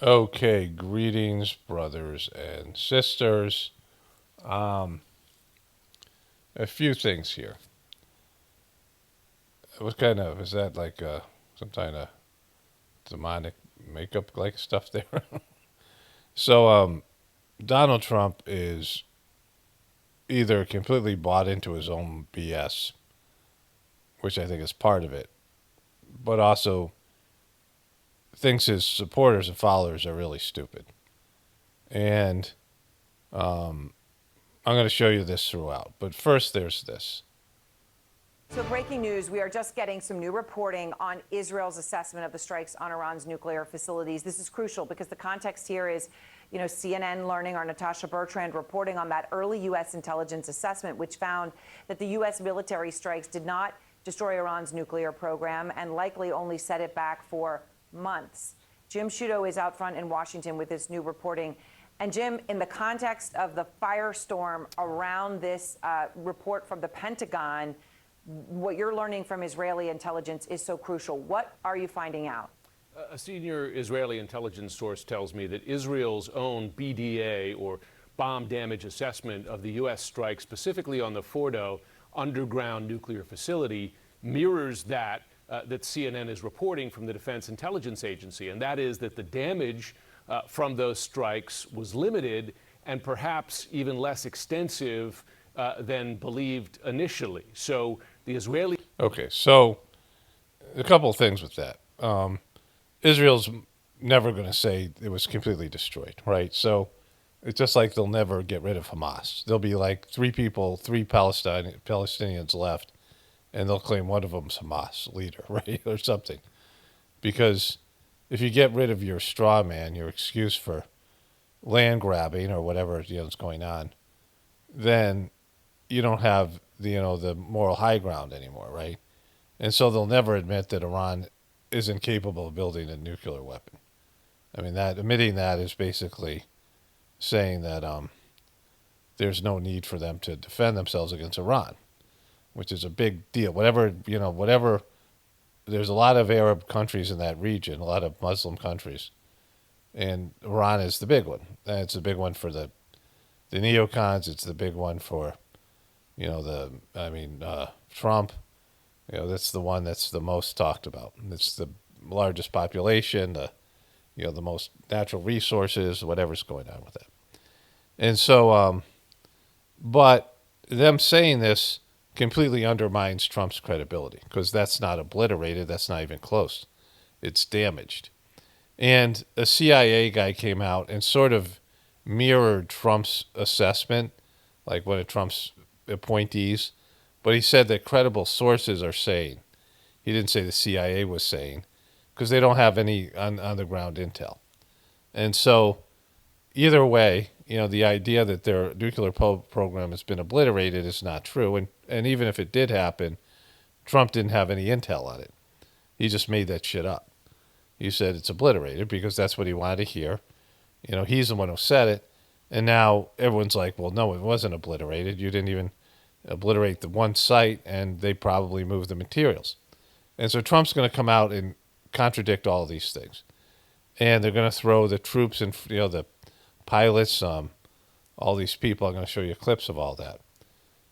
Okay, greetings, brothers and sisters. Um, a few things here. What kind of is that like some kind of demonic makeup like stuff there? So Donald Trump is either completely bought into his own BS, which I think is part of it, but also thinks his supporters and followers are really stupid. And um, I'm going to show you this throughout. But first, there's this. So breaking news, we are just getting some new reporting on Israel's assessment of the strikes on Iran's nuclear facilities. This is crucial because the context here is, CNN learning, our Natasha Bertrand reporting on that early U.S. intelligence assessment, which found that the U.S. military strikes did not destroy Iran's nuclear program and likely only set it back for months. Jim Sciutto is out front in Washington with this new reporting. And Jim, in the context of the firestorm around this report from the Pentagon, what you're learning from Israeli intelligence is so crucial. What are you finding out? A senior Israeli intelligence source tells me that Israel's own BDA, or bomb damage assessment, of the U.S. strike specifically on the Fordo underground nuclear facility mirrors that CNN is reporting from the Defense Intelligence Agency, and that is that the damage from those strikes was limited and perhaps even less extensive than believed initially. So the Israeli... Okay, so a couple of things with that. Israel's never going to say it was completely destroyed, right? So it's just like they'll never get rid of Hamas. There'll be like three Palestinians left, and they'll claim one of them's Hamas leader, right, or something. Because if you get rid of your straw man, your excuse for land grabbing or whatever is going on, then you don't have the moral high ground anymore, right? And so they'll never admit that Iran isn't capable of building a nuclear weapon. I mean, that admitting that is basically saying that there's no need for them to defend themselves against Iran, which is a big deal. Whatever. There's a lot of Arab countries in that region, a lot of Muslim countries, and Iran is the big one. And it's the big one for the neocons. It's the big one for Trump. That's the one that's the most talked about. It's the largest population, the most natural resources, whatever's going on with that. And so, but them saying this completely undermines Trump's credibility because that's not obliterated. That's not even close. It's damaged. And a CIA guy came out and sort of mirrored Trump's assessment, like one of Trump's appointees, but he said that credible sources are saying. He didn't say the CIA was saying, because they don't have any on the ground intel. And so, either way, the idea that their nuclear program has been obliterated is not true. And even if it did happen, Trump didn't have any intel on it. He just made that shit up. He said it's obliterated because that's what he wanted to hear. He's the one who said it. And now everyone's like, well, no, it wasn't obliterated. You didn't even obliterate the one site, and they probably moved the materials. And so Trump's going to come out and contradict all of these things. And they're going to throw the troops and, the pilots, all these people. I'm going to show you clips of all that.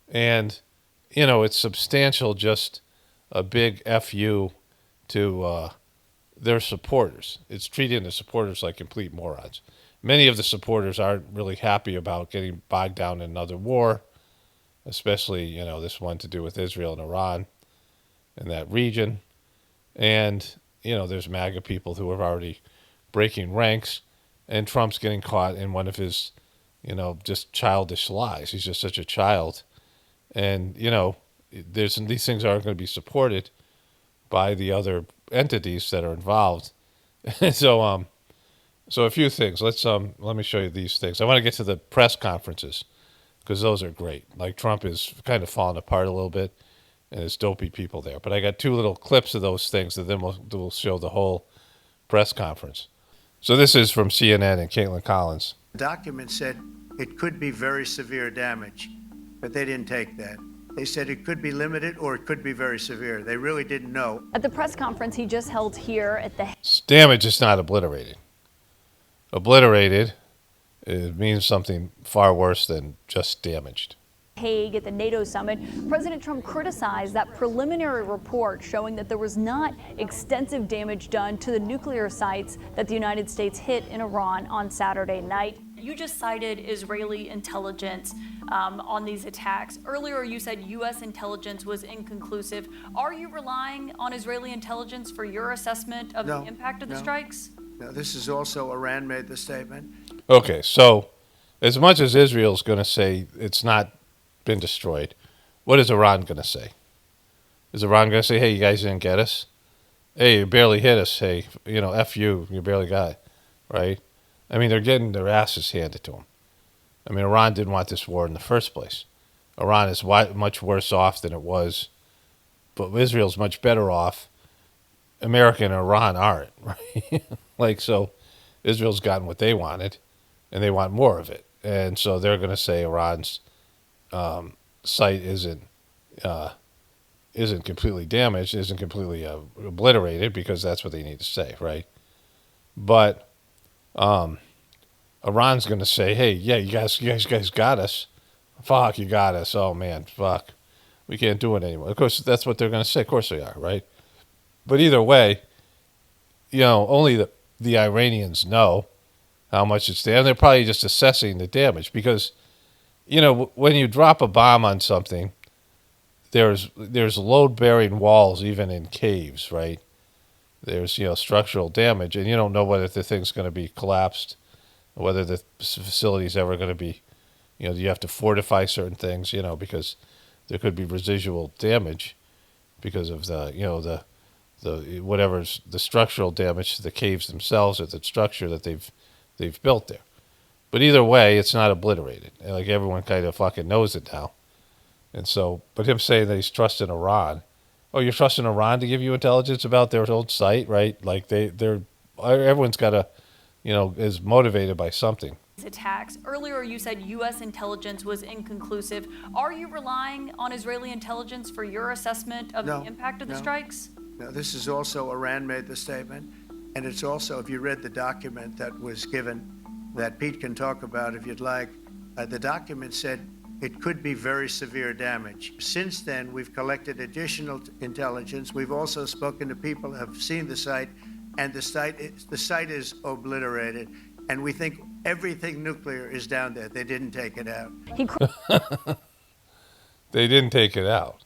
And, it's substantial, just a big FU to their supporters. It's treating the supporters like complete morons. Many of the supporters aren't really happy about getting bogged down in another war, especially, this one to do with Israel and Iran in that region. And, there's MAGA people who are already breaking ranks, and Trump's getting caught in one of his, just childish lies. He's just such a child. And, these things aren't going to be supported by the other entities that are involved. So, so a few things. Let me show you these things. I want to get to the press conferences, because those are great. Like, Trump is kind of falling apart a little bit, and there's dopey people there. But I got two little clips of those things, and then we'll show the whole press conference. So this is from CNN and Caitlin Collins. The document said it could be very severe damage, but they didn't take that. They said it could be limited or it could be very severe. They really didn't know. At the press conference he just held here at the... Damage is not obliterated. Obliterated, it means something far worse than just damaged. Hague at the NATO summit, President Trump criticized that preliminary report showing that there was not extensive damage done to the nuclear sites that the United States hit in Iran on Saturday night. You just cited Israeli intelligence on these attacks. Earlier, you said U.S. intelligence was inconclusive. Are you relying on Israeli intelligence for your assessment of the impact of the strikes? No, this is also Iran made the statement. Okay, so as much as Israel's going to say it's not been destroyed, what is Iran going to say? Is Iran going to say, hey, you guys didn't get us? Hey, you barely hit us. Hey, F you barely got it, right? I mean, they're getting their asses handed to them. I mean, Iran didn't want this war in the first place. Iran is much worse off than it was, but Israel's much better off. America and Iran aren't, right? So Israel's gotten what they wanted, and they want more of it. And so they're going to say Iran's site isn't completely damaged, isn't completely obliterated, because that's what they need to say, right? But Iran's going to say, hey, yeah, you guys got us. Fuck, you got us. Oh man, fuck, we can't do it anymore. Of course, that's what they're going to say. Of course they are, right? But either way, only the Iranians know how much it's there. And they're probably just assessing the damage because, when you drop a bomb on something, there's load-bearing walls even in caves, right? There's, structural damage, and you don't know whether the thing's going to be collapsed, whether the facility's ever going to be, you have to fortify certain things, because there could be residual damage because of the whatever's the structural damage to the caves themselves or the structure that they've built there. But either way, it's not obliterated. And like everyone kind of fucking knows it now. And so, but him saying that he's trusting Iran. Oh, you're trusting Iran to give you intelligence about their own site, right? Like everyone's got to, is motivated by something. Attacks. Earlier, you said U.S. intelligence was inconclusive. Are you relying on Israeli intelligence for your assessment of the impact of the strikes? No, this is also Iran made the statement. And it's also, if you read the document that was given, that Pete can talk about if you'd like, the document said it could be very severe damage. Since then, we've collected additional intelligence. We've also spoken to people who have seen the site, and the site is obliterated. And we think everything nuclear is down there. They didn't take it out. They didn't take it out.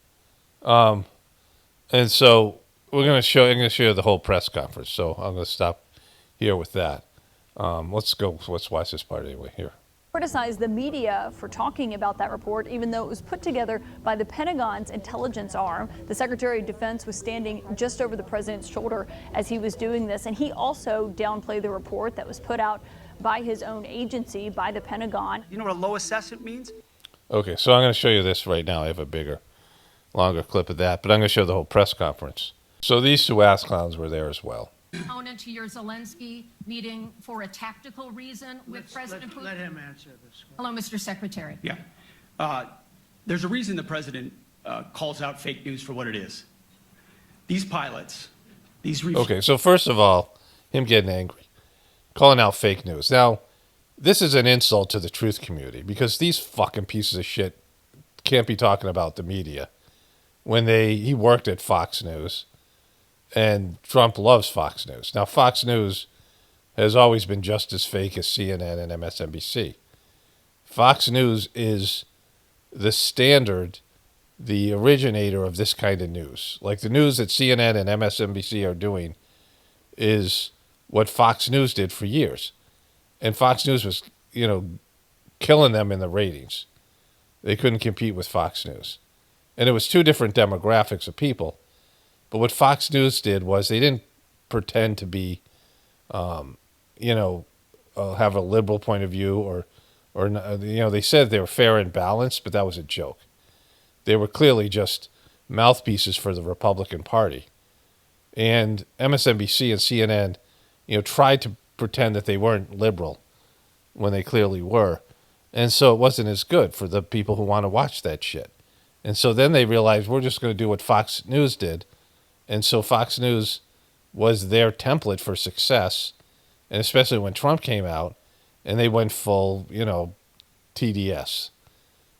And so I'm going to show you the whole press conference. So I'm going to stop here with that. Let's watch this part anyway here. Criticized the media for talking about that report, even though it was put together by the Pentagon's intelligence arm. The Secretary of Defense was standing just over the president's shoulder as he was doing this, and he also downplayed the report that was put out by his own agency, by the Pentagon. You know what a low assessment means? Okay, so I'm going to show you this right now. I have a longer clip of that, but I'm going to show the whole press conference. So these two ass clowns were there as well. Opponent to your Zelensky meeting for a tactical reason with President Putin? Let him answer this. Hello, Mr. Secretary. Yeah. There's a reason the president calls out fake news for what it is. These pilots, Okay, so first of all, him getting angry, calling out fake news. Now, this is an insult to the truth community because these fucking pieces of shit can't be talking about the media when he worked at Fox News. And Trump loves Fox News. Now, Fox News has always been just as fake as CNN and MSNBC. Fox News is the standard, the originator of this kind of news. Like the news that CNN and MSNBC are doing is what Fox News did for years. And Fox News was, killing them in the ratings. They couldn't compete with Fox News. And it was two different demographics of people. But what Fox News did was they didn't pretend to be, have a liberal point of view or they said they were fair and balanced, but that was a joke. They were clearly just mouthpieces for the Republican Party. And MSNBC and CNN, tried to pretend that they weren't liberal when they clearly were. And so it wasn't as good for the people who want to watch that shit. And so then they realized we're just going to do what Fox News did. And so Fox News was their template for success And especially when Trump came out and they went full, TDS.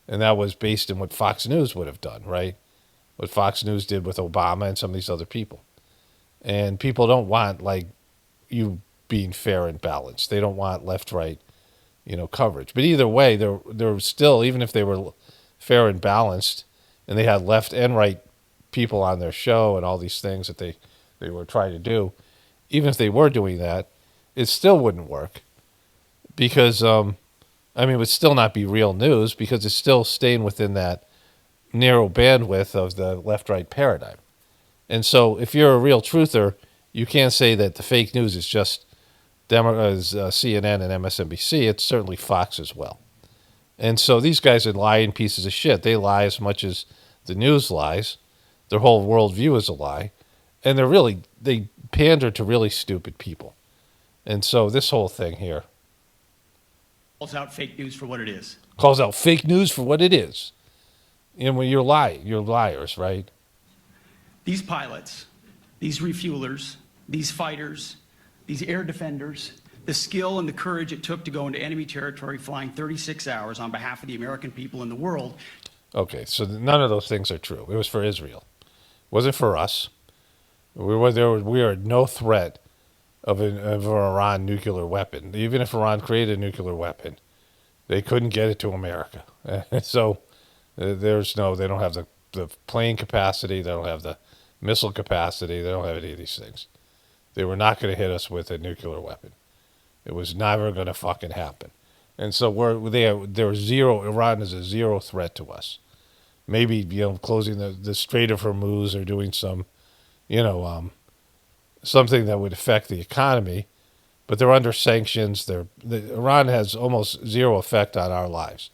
And that was based on what Fox News would have done, right? What Fox News did with Obama and some of these other people. And people don't want, like, you being fair and balanced. They don't want left-right, coverage. But either way, they're still, even if they were fair and balanced and they had left and right people on their show and all these things that they were trying to do, even if they were doing that, it still wouldn't work because, it would still not be real news because it's still staying within that narrow bandwidth of the left-right paradigm. And so if you're a real truther, you can't say that the fake news is just CNN and MSNBC. It's certainly Fox as well. And so these guys are lying pieces of shit. They lie as much as the news lies. Their whole worldview is a lie. And they pander to really stupid people. And so this whole thing here calls out fake news for what it is. Calls out fake news for what it is. When you're liars, right? These pilots, these refuelers, these fighters, these air defenders, the skill and the courage it took to go into enemy territory flying 36 hours on behalf of the American people and the world. Okay, so none of those things are true. It was for Israel. It wasn't for us. We are no threat of an Iran nuclear weapon. Even if Iran created a nuclear weapon, they couldn't get it to America. So they don't have the plane capacity. They don't have the missile capacity. They don't have any of these things. They were not going to hit us with a nuclear weapon. It was never going to fucking happen. And so Iran is a zero threat to us. Maybe, closing the Strait of Hormuz or doing some, something that would affect the economy, but they're under sanctions. Iran has almost zero effect on our lives.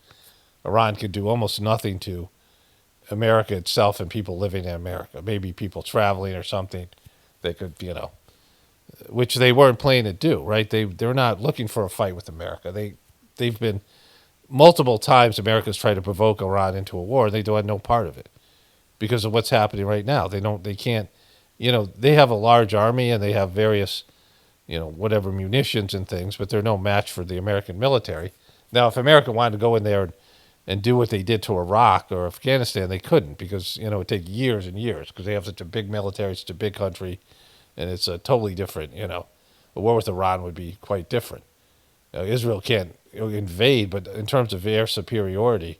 Iran could do almost nothing to America itself and people living in America. Maybe people traveling or something. They could, which they weren't planning to do, right? They're not looking for a fight with America. They've been multiple times America's tried to provoke Iran into a war. They don't have no part of it because of what's happening right now. They can't, they have a large army and they have various, whatever munitions and things, but they're no match for the American military. Now, if America wanted to go in there and do what they did to Iraq or Afghanistan, they couldn't because, it'd take years and years because they have such a big military, it's a big country, and it's a totally different, a war with Iran would be quite different. Israel can't invade, but in terms of air superiority,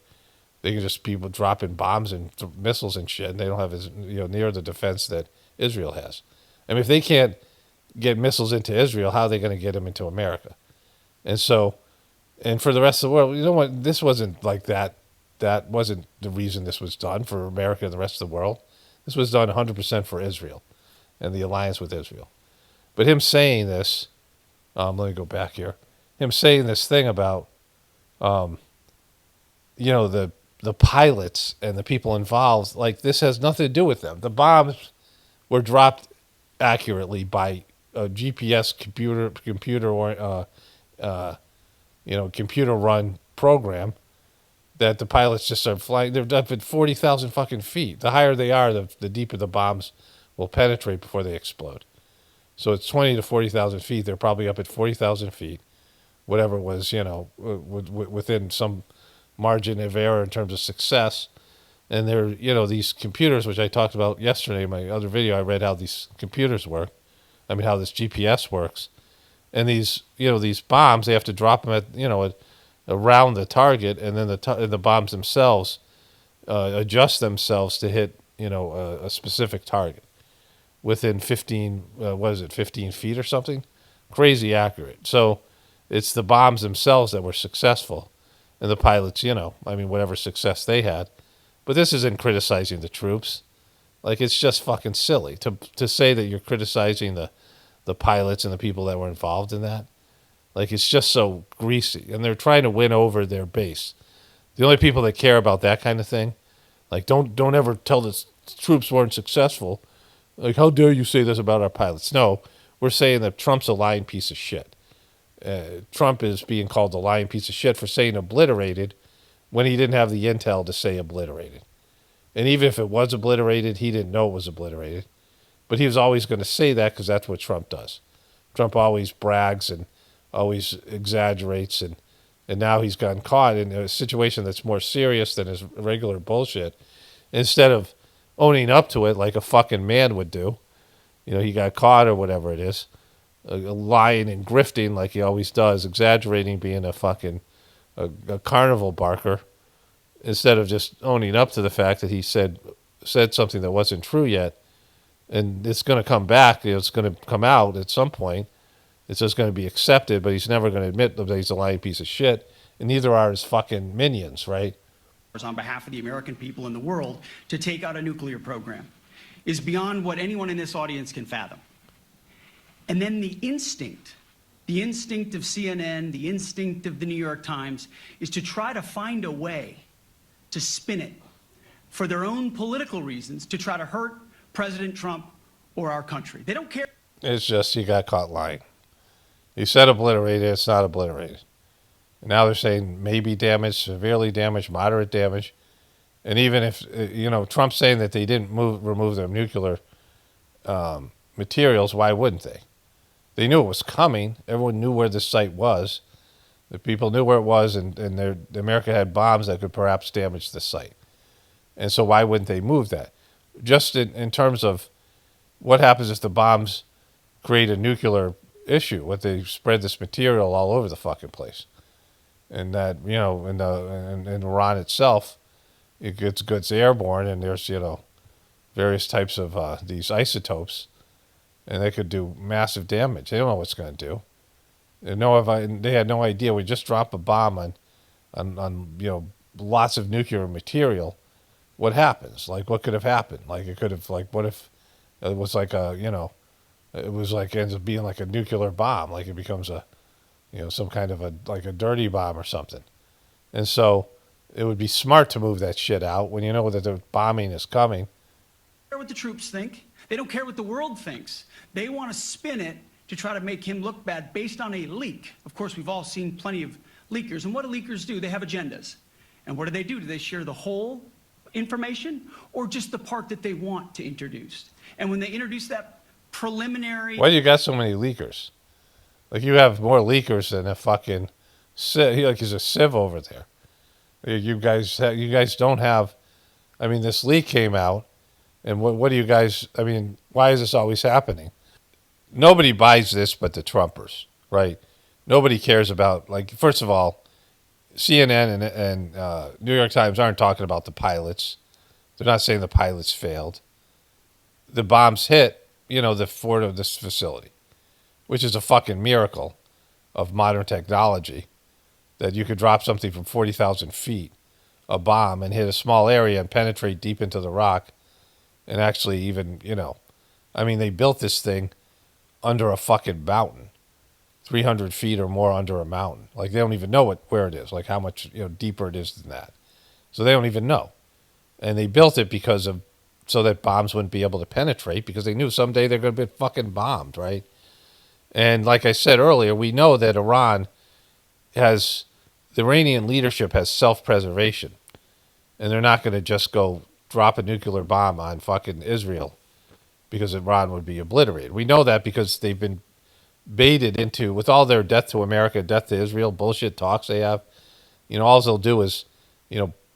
they can just people dropping bombs and missiles and shit, and they don't have as near the defense that Israel has. If they can't get missiles into Israel, how are they going to get them into America? And so, and for the rest of the world, you know what? This wasn't like that. That wasn't the reason this was done for America and the rest of the world. This was done 100% for Israel and the alliance with Israel. But him saying this, let me go back here. Him saying this thing about, the pilots and the people involved, like this has nothing to do with them. The bombs were dropped accurately by a GPS computer run program that the pilots just are flying. They're up at 40,000 fucking feet. The higher they are, the deeper the bombs will penetrate before they explode. So it's 20 to 40,000 feet. They're probably up at 40,000 feet. Whatever was, within some margin of error in terms of success. And they're, these computers, which I talked about yesterday in my other video, I read how these computers work. How this GPS works. And these bombs, they have to drop them at, around the target, and then the bombs themselves adjust themselves to hit, a specific target within 15 feet or something? Crazy accurate. So it's the bombs themselves that were successful, and the pilots, whatever success they had. But this isn't criticizing the troops. Like, it's just fucking silly to say that you're criticizing the pilots and the people that were involved in that. Like, it's just so greasy, and they're trying to win over their base. The only people that care about that kind of thing, like, don't ever tell the troops weren't successful. Like, how dare you say this about our pilots? No, we're saying that Trump's a lying piece of shit. Trump is being called a lying piece of shit for saying obliterated when he didn't have the intel to say obliterated. And even if it was obliterated, he didn't know it was obliterated. But he was always going to say that because that's what Trump does. Trump always brags and always exaggerates, and now he's gotten caught in a situation that's more serious than his regular bullshit. Instead of owning up to it like a fucking man would do, he got caught or whatever it is, lying and grifting like he always does, exaggerating, being a fucking a carnival barker, instead of just owning up to the fact that he said something that wasn't true yet. And it's going to come back. It's going to come out at some point. It's just going to be accepted, but he's never going to admit that he's a lying piece of shit. And neither are his fucking minions, right? On behalf of the American people and the world to take out a nuclear program is beyond what anyone in this audience can fathom. And then the instinct of CNN, the instinct of the New York Times, is to try to find a way to spin it for their own political reasons, to try to hurt President Trump or our country. They don't care. It's just he got caught lying. He said obliterated, it's not obliterated. And now they're saying maybe damaged, severely damaged, moderate damage. And even if, Trump's saying that they didn't remove their nuclear materials, why wouldn't they? They knew it was coming. Everyone knew where the site was. The people knew where it was, and America had bombs that could perhaps damage the site. And so why wouldn't they move that? Just in terms of what happens if the bombs create a nuclear issue, what they spread this material all over the fucking place. And that, in Iran itself, it gets airborne, and there's, various types of these isotopes, and they could do massive damage. They don't know what it's going to do. They had no idea. We just dropped a bomb on lots of nuclear material. What happens? Like, what could have happened? Like, it could have, like, what if it was like it was like, ends up being like a nuclear bomb, like it becomes some kind of a dirty bomb or something. And so it would be smart to move that shit out when you know that the bombing is coming. They don't care what the troops think. They don't care what the world thinks. They want to spin it to try to make him look bad based on a leak. Of course, we've all seen plenty of leakers. And what do leakers do? They have agendas. And what do? Do they share the whole information or just the part that they want to introduce? And when they introduce that preliminary... Why do you got so many leakers? Like, you have more leakers than a fucking civ. Like, he's a civ over there. You guys don't have... I mean, this leak came out, and what do you guys... I mean, why is this always happening? Nobody buys this but the Trumpers, right? Nobody cares about... Like, first of all, CNN and New York Times aren't talking about the pilots. They're not saying the pilots failed. The bombs hit, the fort of this facility, which is a fucking miracle of modern technology, that you could drop something from 40,000 feet, a bomb, and hit a small area and penetrate deep into the rock, and actually even, they built this thing under a fucking mountain, 300 feet or more under a mountain. Like, they don't even know where it is, like how much deeper it is than that. So they don't even know. And they built it so that bombs wouldn't be able to penetrate, because they knew someday they're going to be fucking bombed, right? And like I said earlier, we know that the Iranian leadership has self-preservation, and they're not going to just go drop a nuclear bomb on fucking Israel because Iran would be obliterated. We know that because they've been baited into, with all their death to America, death to Israel bullshit talks they have, all they'll do is,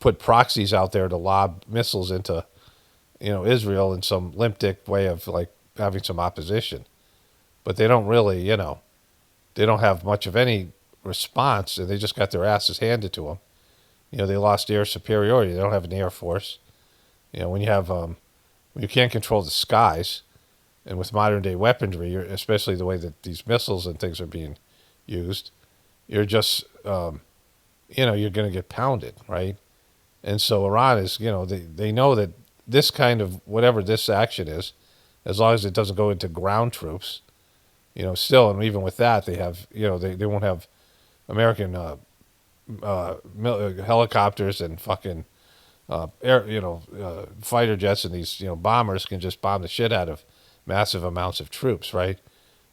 put proxies out there to lob missiles into, Israel in some limp dick way of like having some opposition. But they don't really, they don't have much of any response, and they just got their asses handed to them. They lost air superiority. They don't have an air force. When you have, when you can't control the skies, and with modern day weaponry, especially the way that these missiles and things are being used, you're just, you're going to get pounded, right? And so Iran is, they know that this kind of, whatever this action is, as long as it doesn't go into ground troops, still, and even with that, they have, they won't have American helicopters and fucking air, fighter jets, and these, bombers can just bomb the shit out of massive amounts of troops, right?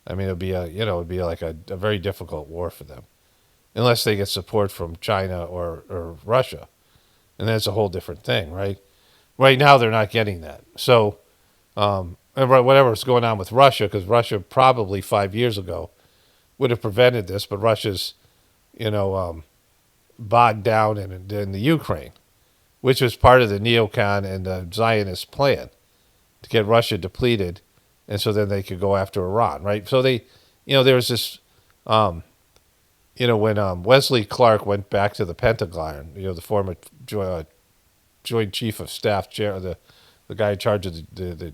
I mean, it'd be like a very difficult war for them, unless they get support from China or Russia, and then it's a whole different thing, right? Right now, they're not getting that. So, whatever's going on with Russia, because Russia probably 5 years ago would have prevented this, but Russia's, bogged down in the Ukraine, which was part of the neocon and the Zionist plan to get Russia depleted, and so then they could go after Iran, right? So they, there was this, when Wesley Clark went back to the Pentagon, the former Joint Chief of Staff, the guy in charge of the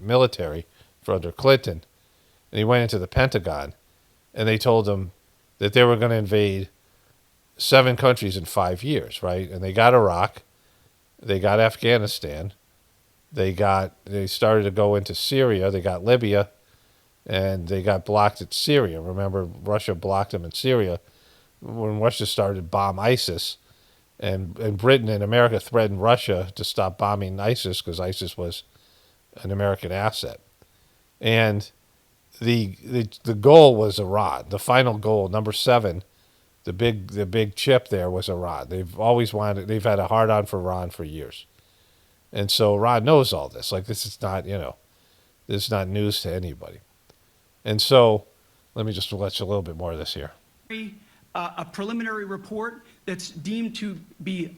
military for under Clinton, and he went into the Pentagon, and they told him that they were going to invade 7 countries in 5 years, right? And they got Iraq, they got Afghanistan, they started to go into Syria, they got Libya, and they got blocked at Syria. Remember, Russia blocked them in Syria when Russia started to bomb ISIS, and Britain and America threatened Russia to stop bombing ISIS because ISIS was an American asset. And the goal was Iran. The final goal, number 7, the big chip there was Iran. They've had a hard on for Iran for years. And so Iran knows all this. Like, this is not, this is not news to anybody. And so let me just let you a little bit more of this here. A preliminary report that's deemed to be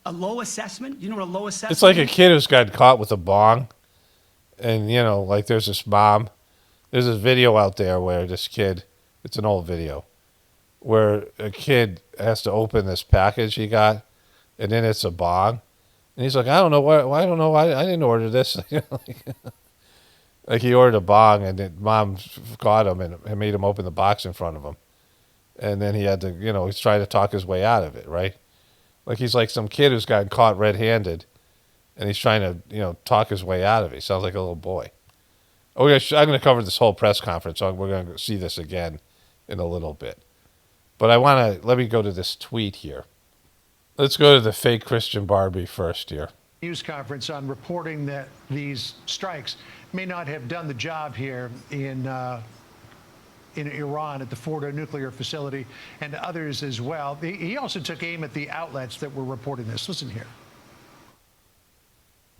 a low assessment. You know what a low assessment is? It's like a kid who's got caught with a bong. And, like there's this mom. There's this video out there where this kid, it's an old video, where a kid has to open this package he got, and then it's a bong. And he's like, I don't know why. I don't know why I didn't order this. Like he ordered a bong, and then mom caught him and made him open the box in front of him. And then he had to, he's trying to talk his way out of it, right? Like he's like some kid who's gotten caught red-handed, and he's trying to, talk his way out of it. He sounds like a little boy. I'm going to cover this whole press conference, so we're going to see this again in a little bit. But let me go to this tweet here. Let's go to the fake Christian Barbie first here. News conference on reporting that these strikes may not have done the job here in Iran at the Fordo nuclear facility and others as well. He also took aim at the outlets that were reporting this. Listen here.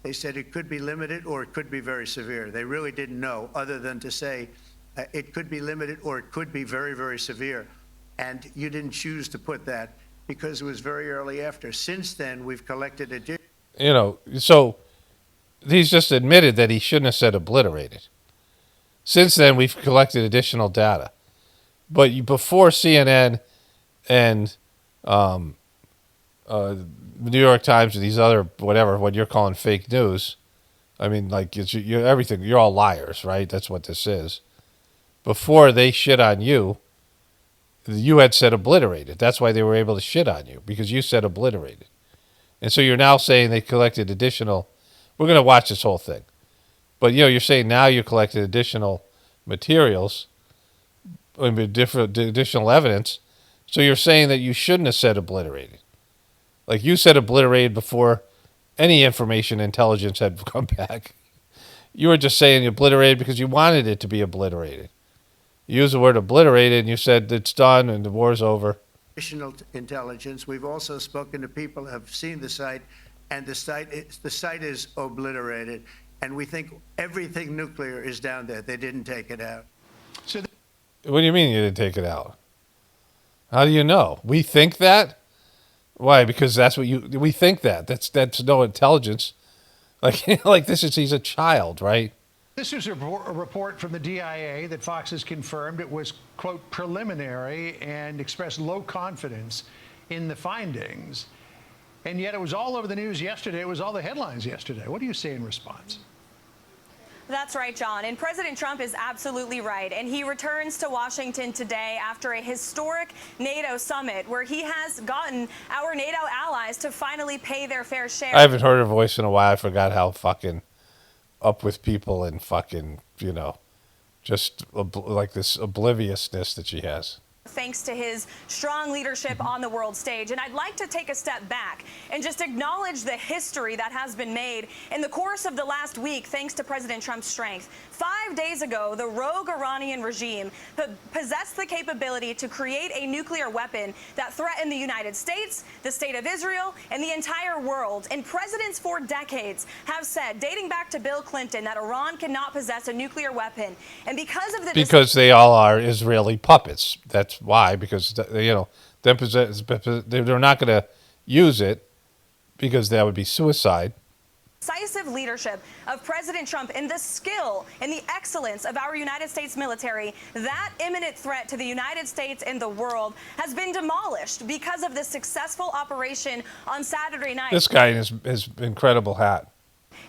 They said it could be limited or it could be very severe. They really didn't know, other than to say it could be limited or it could be very, very severe. And you didn't choose to put that because it was very early after. Since then, we've collected so he's just admitted that he shouldn't have said obliterated. Since then, we've collected additional data. But before CNN and New York Times or these other, whatever, what you're calling fake news, I mean, like, you're everything. You're all liars, right? That's what this is. Before they shit on you, you had said obliterated. That's why they were able to shit on you, because you said obliterated. And so you're now saying they collected additional. We're going to watch this whole thing. But, you're saying now you collected additional materials, additional evidence. So you're saying that you shouldn't have said obliterated. Like, you said obliterated before any information intelligence had come back. You were just saying obliterated because you wanted it to be obliterated. You used the word obliterated, and you said it's done and the war's over. additional intelligence. We've also spoken to people who have seen the site, and the site is obliterated. And we think everything nuclear is down there. They didn't take it out. So what do you mean you didn't take it out? How do you know? We think that? Why? Because that's what we think that. That's no intelligence. Like this is, he's a child, right? this is a report from the DIA that Fox has confirmed. It was, quote, preliminary and expressed low confidence in the findings. And yet it was all over the news yesterday. It was all the headlines yesterday. What do you say in response? That's right, John. And President Trump is absolutely right. And he returns to Washington today after a historic NATO summit where he has gotten our NATO allies to finally pay their fair share. I haven't heard her voice in a while. I forgot how fucking up with people and fucking, just like this obliviousness that she has. thanks to his strong leadership on the world stage. And I'd like to take a step back and just acknowledge the history that has been made in the course of the last week thanks to President Trump's strength. 5 days ago, the rogue Iranian regime possessed the capability to create a nuclear weapon that threatened the United States, the state of Israel, and the entire world. And presidents for decades have said, dating back to Bill Clinton, that Iran cannot possess a nuclear weapon. And because they all are Israeli puppets. That's why, because they're not going to use it because that would be suicide. Decisive leadership of President Trump and the skill and the excellence of our United States military, that imminent threat to the United States and the world has been demolished because of this successful operation on Saturday night. This guy in his incredible hat.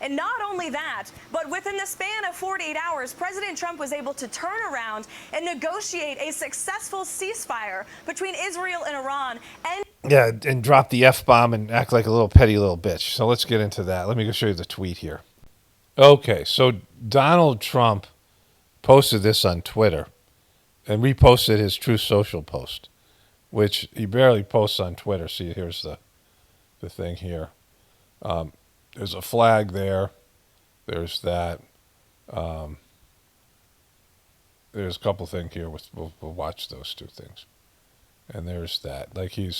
And not only that, but within the span of 48 hours, President Trump was able to turn around and negotiate a successful ceasefire between Israel and Iran. And drop the F-bomb and act like a little petty little bitch. So let's get into that. Let me go show you the tweet here. Okay, so Donald Trump posted this on Twitter and reposted his Truth Social post, which he barely posts on Twitter. See, here's the thing here. There's a flag there. There's that. There's a couple things here. We'll watch those two things. And there's that. Like he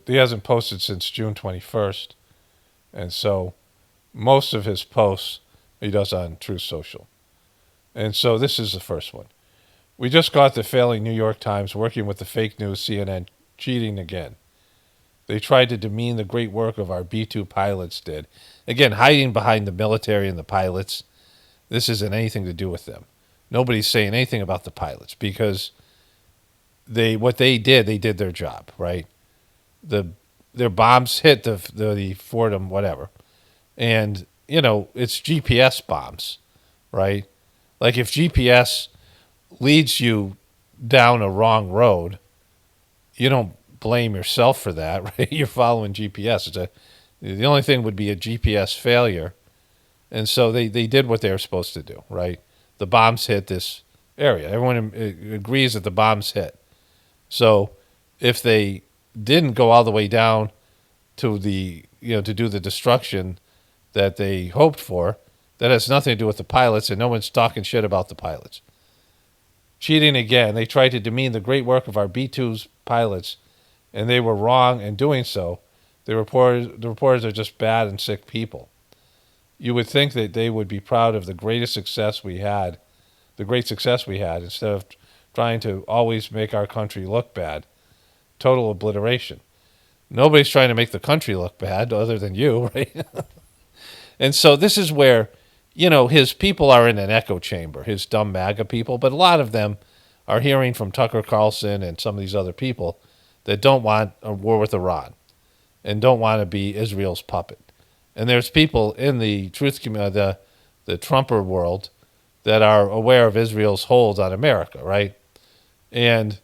hasn't posted since June 21st. And so most of his posts he does on Truth Social. And so this is the first one. We just got the failing New York Times working with the fake news CNN cheating again. They tried to demean the great work of our B-2 pilots did. Again, hiding behind the military and the pilots. This isn't anything to do with them. Nobody's saying anything about the pilots because they did their job, right? Their bombs hit the Fordham, whatever. And, it's GPS bombs, right? Like if GPS leads you down a wrong road, you don't blame yourself for that, right? You're following GPS. The only thing would be a GPS failure. And so they did what they were supposed to do, right? The bombs hit this area. Everyone agrees that the bombs hit. So if they didn't go all the way down to to do the destruction that they hoped for, that has nothing to do with the pilots, and no one's talking shit about the pilots. Cheating again. They tried to demean the great work of our B-2's pilots, and they were wrong in doing so. The reporters are just bad and sick people. You would think that they would be proud of the great success we had, instead of trying to always make our country look bad. Total obliteration. Nobody's trying to make the country look bad other than you, right? And so this is where, his people are in an echo chamber, his dumb MAGA people, but a lot of them are hearing from Tucker Carlson and some of these other people that don't want a war with Iran and don't want to be Israel's puppet. And there's people in the the Trumper world that are aware of Israel's hold on America, right? And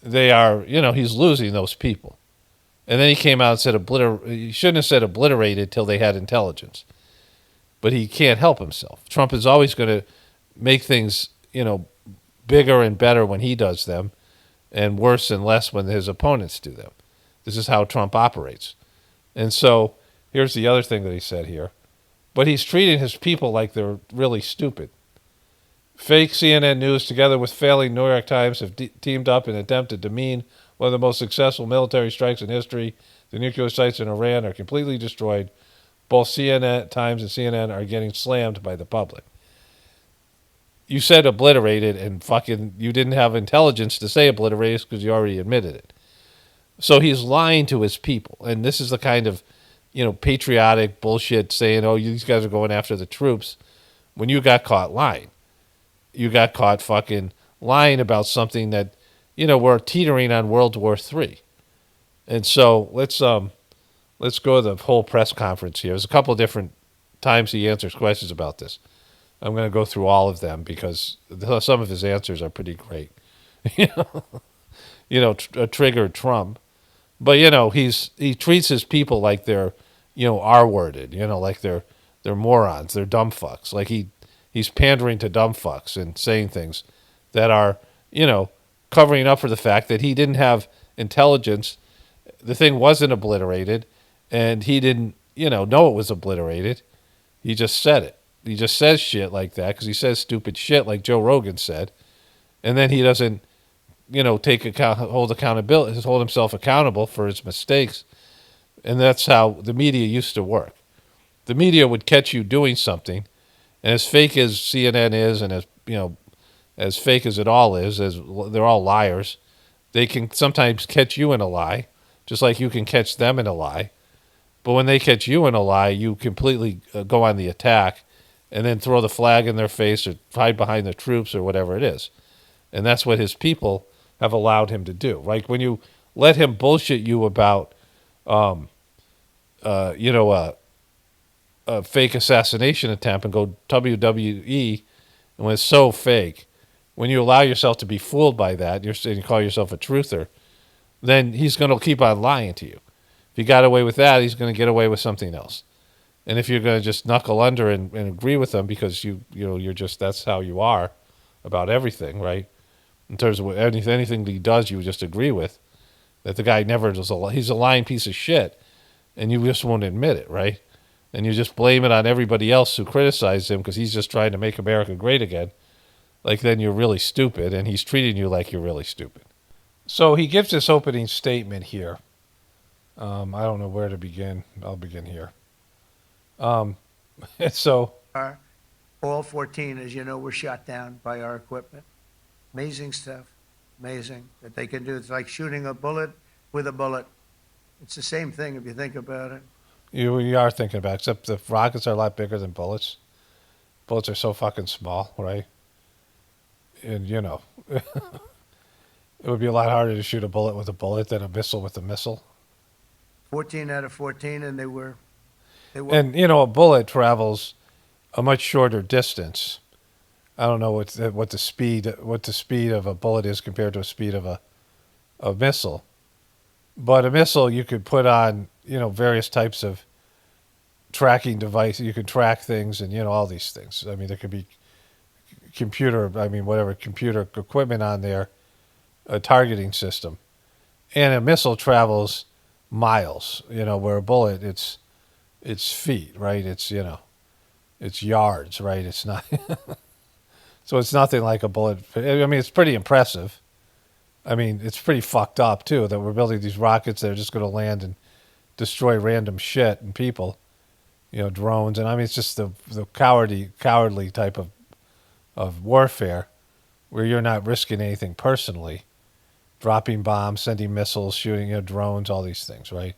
they are, he's losing those people. And then he came out and said he shouldn't have said obliterated till they had intelligence. But he can't help himself. Trump is always going to make things, bigger and better when he does them and worse and less when his opponents do them. This is how Trump operates. And so here's the other thing that he said here. But he's treating his people like they're really stupid. Fake CNN News together with failing New York Times have teamed up in an attempt to demean one of the most successful military strikes in history. The nuclear sites in Iran are completely destroyed. Both CNN Times and CNN are getting slammed by the public. You said obliterated and you didn't have intelligence to say obliterated because you already admitted it. So he's lying to his people. And this is the kind of, patriotic bullshit saying, oh, these guys are going after the troops when you got caught lying. You got caught fucking lying about something that, we're teetering on World War III. And so let's go to the whole press conference here. There's a couple of different times he answers questions about this. I'm going to go through all of them because some of his answers are pretty great. Triggered Trump. But, he treats his people like they're, R-worded, like they're morons, they're dumb fucks. Like he's pandering to dumb fucks and saying things that are, covering up for the fact that he didn't have intelligence. The thing wasn't obliterated, and he didn't, know it was obliterated. He just said it. He just says shit like that because he says stupid shit like Joe Rogan said, and then he doesn't, hold himself accountable for his mistakes, and that's how the media used to work. The media would catch you doing something, and as fake as CNN is, and as fake as it all is, as they're all liars, they can sometimes catch you in a lie, just like you can catch them in a lie. But when they catch you in a lie, you completely go on the attack and then throw the flag in their face or hide behind the troops or whatever it is. And that's what his people have allowed him to do. Like when you let him bullshit you about, a fake assassination attempt and go WWE, and when it's so fake, when you allow yourself to be fooled by that, and you call yourself a truther, then he's going to keep on lying to you. If he got away with that, he's going to get away with something else. And if you're going to just knuckle under and agree with him because you're just, that's how you are about everything, right? In terms of anything that he does, you just agree with. That the guy never does he's a lying piece of shit, and you just won't admit it, right? And you just blame it on everybody else who criticized him because he's just trying to make America great again. Like then you're really stupid, and he's treating you like you're really stupid. So he gives this opening statement here. I don't know where to begin. I'll begin here. So all 14, as you know, were shot down by our equipment. Amazing stuff. Amazing that they can do. It's like shooting a bullet with a bullet. It's the same thing if you think about it. You are thinking about it, except the rockets are a lot bigger than bullets. Bullets are so fucking small, right? And, it would be a lot harder to shoot a bullet with a bullet than a missile with a missile. 14 out of 14, and they were. And, a bullet travels a much shorter distance. I don't know what the speed of a bullet is compared to the speed of a missile. But a missile you could put on, various types of tracking devices. You could track things and, all these things. I mean, there could be computer equipment on there, a targeting system. And a missile travels miles, where a bullet, it's feet, right? It's yards, right? It's not. So it's nothing like a bullet. I mean, it's pretty impressive. I mean, it's pretty fucked up, too, that we're building these rockets that are just going to land and destroy random shit and people, drones. And I mean, it's just the cowardly type of warfare where you're not risking anything personally. Dropping bombs, sending missiles, shooting drones, all these things, right?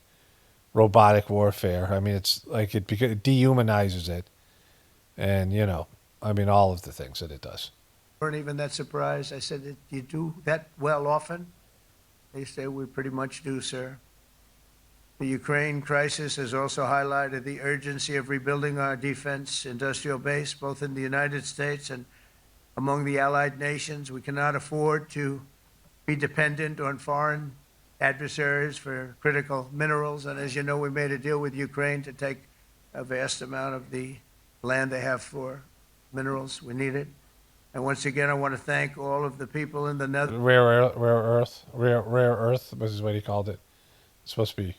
Robotic warfare. I mean, it's like it dehumanizes it. And, all of the things that it does. Weren't even that surprised. I said, "Do you do that well often?" They say, "We pretty much do, sir." The Ukraine crisis has also highlighted the urgency of rebuilding our defense industrial base, both in the United States and among the allied nations. We cannot afford to be dependent on foreign adversaries for critical minerals. And as you know, we made a deal with Ukraine to take a vast amount of the land they have for minerals. We need it. And once again, I want to thank all of the people in the Netherlands. Rare earth, this is what he called it. It's supposed to be,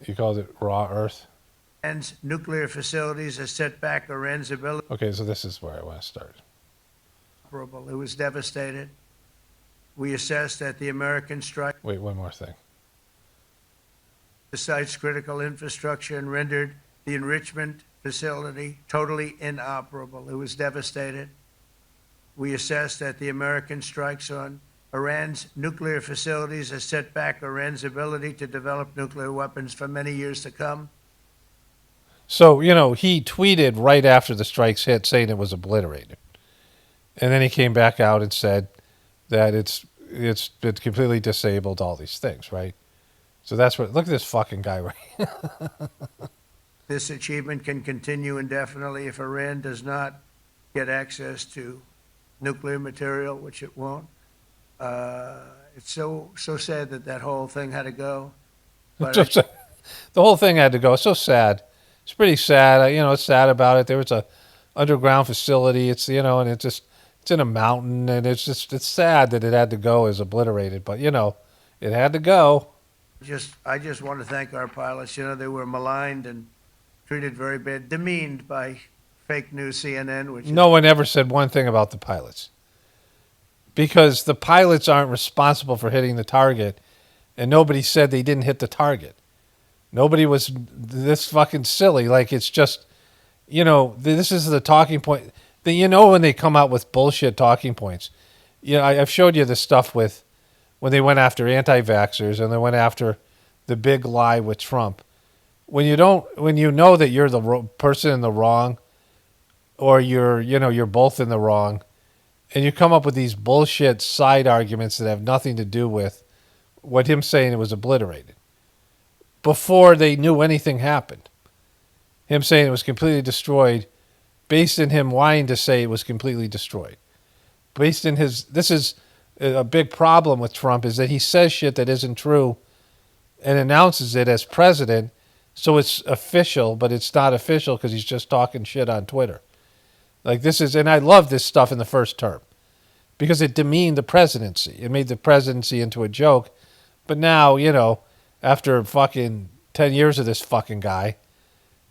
he called it raw earth. And nuclear facilities has set back Iran's ability. Okay, so this is where I want to start. It was devastated. We assessed that the American strike. Wait, one more thing. The site's critical infrastructure and rendered the enrichment facility totally inoperable. It was devastated. We assessed that the American strikes on Iran's nuclear facilities has set back Iran's ability to develop nuclear weapons for many years to come. So, he tweeted right after the strikes hit saying it was obliterated. And then he came back out and said that it's completely disabled, all these things, right? So that's what, look at this fucking guy right. This achievement can continue indefinitely if Iran does not get access to nuclear material, which it won't. It's so sad that whole thing had to go. But the whole thing had to go. It's so sad. It's pretty sad. It's sad about it. There was a underground facility. It's, and it just It's in a mountain, and it's sad that it had to go as obliterated, but it had to go. I just want to thank our pilots. They were maligned and treated very bad, demeaned by fake news CNN, which No one ever said one thing about the pilots. Because the pilots aren't responsible for hitting the target, and nobody said they didn't hit the target. Nobody was this fucking silly. Like, it's just, this is the talking point. When they come out with bullshit talking points. I've showed you the stuff with when they went after anti-vaxxers and they went after the big lie with Trump. When you know that you're the person in the wrong, or you're both in the wrong, and you come up with these bullshit side arguments that have nothing to do with what him saying it was obliterated. Before they knew anything happened. Him saying it was completely destroyed, based in him wanting to say it was completely destroyed. Based in this is a big problem with Trump, is that he says shit that isn't true and announces it as president, so it's official, but it's not official because he's just talking shit on Twitter. And I love this stuff in the first term because it demeaned the presidency. It made the presidency into a joke. But now, after fucking 10 years of this fucking guy,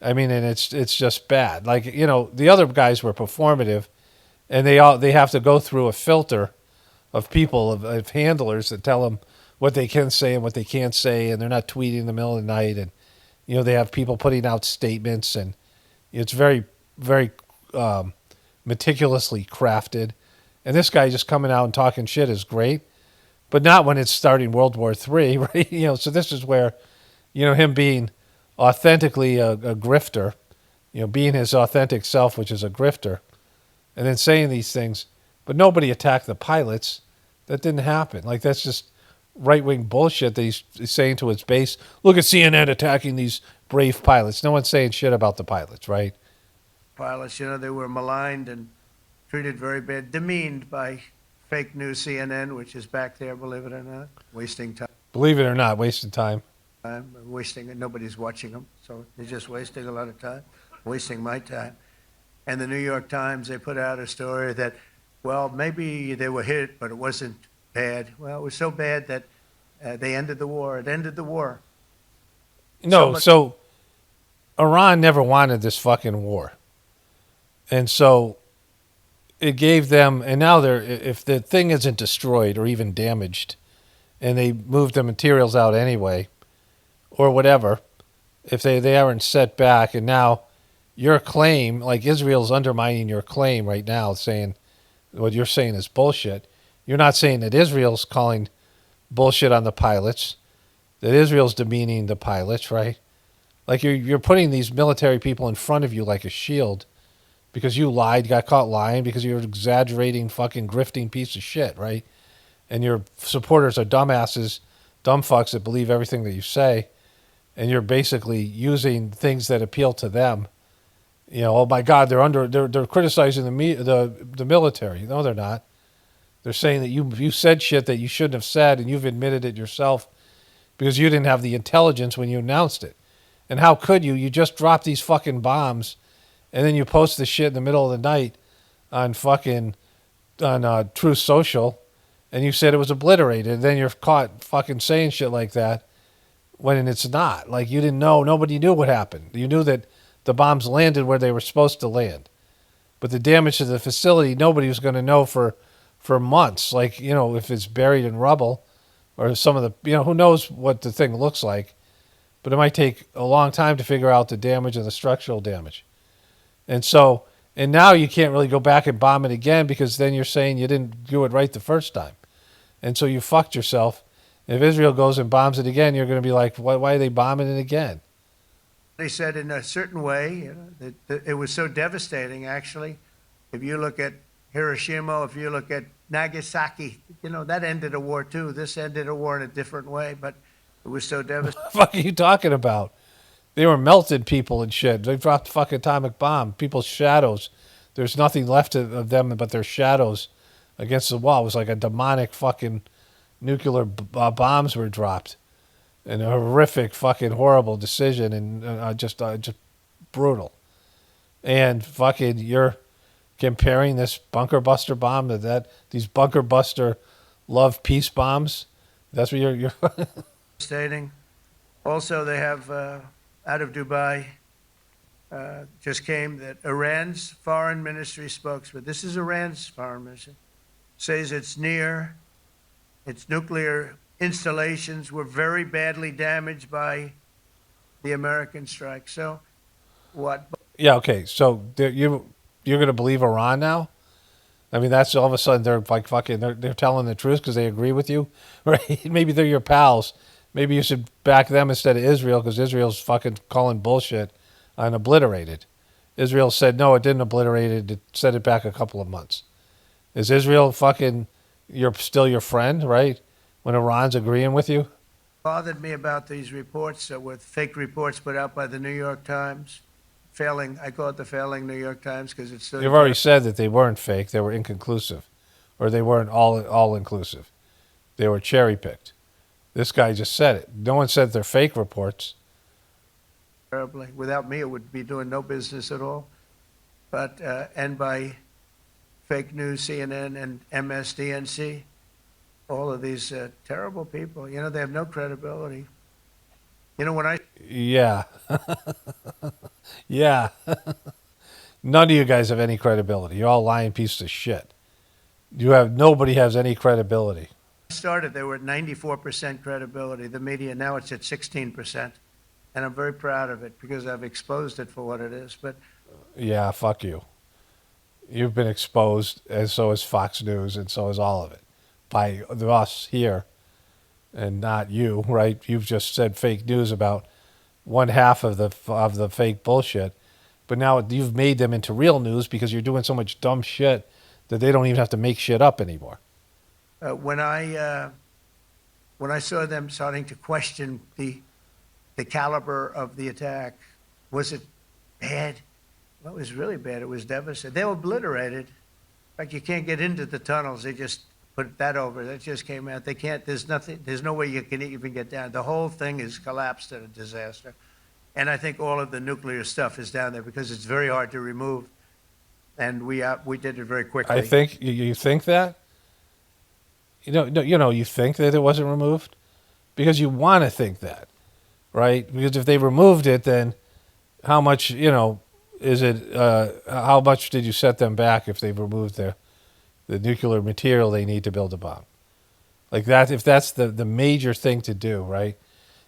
and it's just bad. The other guys were performative, and they have to go through a filter of people, of handlers that tell them what they can say and what they can't say, and they're not tweeting in the middle of the night, and they have people putting out statements, and it's very, very meticulously crafted. And this guy just coming out and talking shit is great, but not when it's starting World War III, right? So this is where, him being authentically a grifter, being his authentic self, which is a grifter, and then saying these things, but nobody attacked the pilots. That didn't happen. That's just right-wing bullshit that he's saying to his base. Look at CNN attacking these brave pilots. No one's saying shit about the pilots, right? pilots, they were maligned and treated very bad, demeaned by fake news CNN, which is back there, believe it or not, wasting time. Believe it or not, wasting time. Wasting it. Nobody's watching them, so they're just wasting a lot of time, wasting my time. And the New York Times, they put out a story that, well, maybe they were hit, but it wasn't bad. Well, it was so bad that they ended the war. It ended the war. No, so Iran never wanted this fucking war. And so it gave them, and now if the thing isn't destroyed or even damaged, and they moved the materials out anyway, or whatever, if they aren't set back, and now your claim, like Israel's undermining your claim right now, saying what you're saying is bullshit. You're not saying that Israel's calling bullshit on the pilots, that Israel's demeaning the pilots, right? Like you're putting these military people in front of you like a shield because you lied, got caught lying, because you're an exaggerating, fucking grifting piece of shit, right? And your supporters are dumbasses, dumb fucks that believe everything that you say, and you're basically using things that appeal to them. You know, oh my God, they're criticizing the military. No, they're not. They're saying that you said shit that you shouldn't have said, and you've admitted it yourself because you didn't have the intelligence when you announced it. And how could you? You just dropped these fucking bombs, and then you post the shit in the middle of the night on Truth Social, and you said it was obliterated. And then you're caught fucking saying shit like that when it's not. Like you didn't know. Nobody knew what happened. You knew that the bombs landed where they were supposed to land, but the damage to the facility, nobody was going to know for months. Like, you know, if it's buried in rubble or some of the, you know, who knows what the thing looks like, but it might take a long time to figure out the damage and the structural damage. And so, and now you can't really go back and bomb it again because then you're saying you didn't do it right the first time. And so you fucked yourself. If Israel goes and bombs it again, you're going to be like, why are they bombing it again? They said in a certain way, you know, that it was so devastating, actually. If you look at Hiroshima, if you look at Nagasaki, you know, that ended a war too. This ended a war in a different way, but it was so devastating. What the fuck are you talking about? They were melted people and shit. They dropped a fucking atomic bomb. People's shadows. There's nothing left of them but their shadows against the wall. It was like a demonic fucking nuclear bombs were dropped. And a horrific fucking horrible decision and just brutal. And fucking you're comparing this bunker buster bomb to these bunker buster love peace bombs? That's what you're stating. Also, they have out of Dubai just came that Iran's foreign ministry spokesman, this is Iran's foreign ministry, says its nuclear installations were very badly damaged by the American strike. So what? Yeah, okay. So you're going to believe Iran now? I mean, that's all of a sudden they're like fucking, they're telling the truth because they agree with you, right? Maybe they're your pals. Maybe you should back them instead of Israel because Israel's fucking calling bullshit on obliterated. Israel said, no, it didn't obliterate it. It set it back a couple of months. Is Israel fucking, you're still your friend, right? When Iran's agreeing with you? Bothered me about these reports with fake reports put out by the New York Times. I call it the failing New York Times because it's still. You've already said that they weren't fake. They were inconclusive. Or they weren't all inclusive. They were cherry picked. This guy just said it. No one said they're fake reports. Terribly. Without me, it would be doing no business at all. But, and by fake news, CNN and MSDNC, all of these terrible people, you know, they have no credibility. You know, when I... Yeah. Yeah. None of you guys have any credibility. You're all lying pieces of shit. Nobody has any credibility. Started, they were at 94% credibility, the media. Now it's at 16%. And I'm very proud of it because I've exposed it for what it is. But yeah, fuck you. You've been exposed, and so is Fox News, and so is all of it. By us here, and not you, right? You've just said fake news about one half of the fake bullshit. But now you've made them into real news because you're doing so much dumb shit that they don't even have to make shit up anymore. When I saw them starting to question the caliber of the attack, was it bad? Well, it was really bad. It was devastating. They were obliterated. In fact, you can't get into the tunnels. They just put that over. That just came out. They can't. There's nothing. There's no way you can even get down. The whole thing is collapsed in a disaster. And I think all of the nuclear stuff is down there because it's very hard to remove. And we did it very quickly. I think you think that. You think that it wasn't removed because you want to think that, right? Because if they removed it, then how much, is it? How much did you set them back if they removed the nuclear material they need to build a bomb? Like that, if that's the major thing to do, right?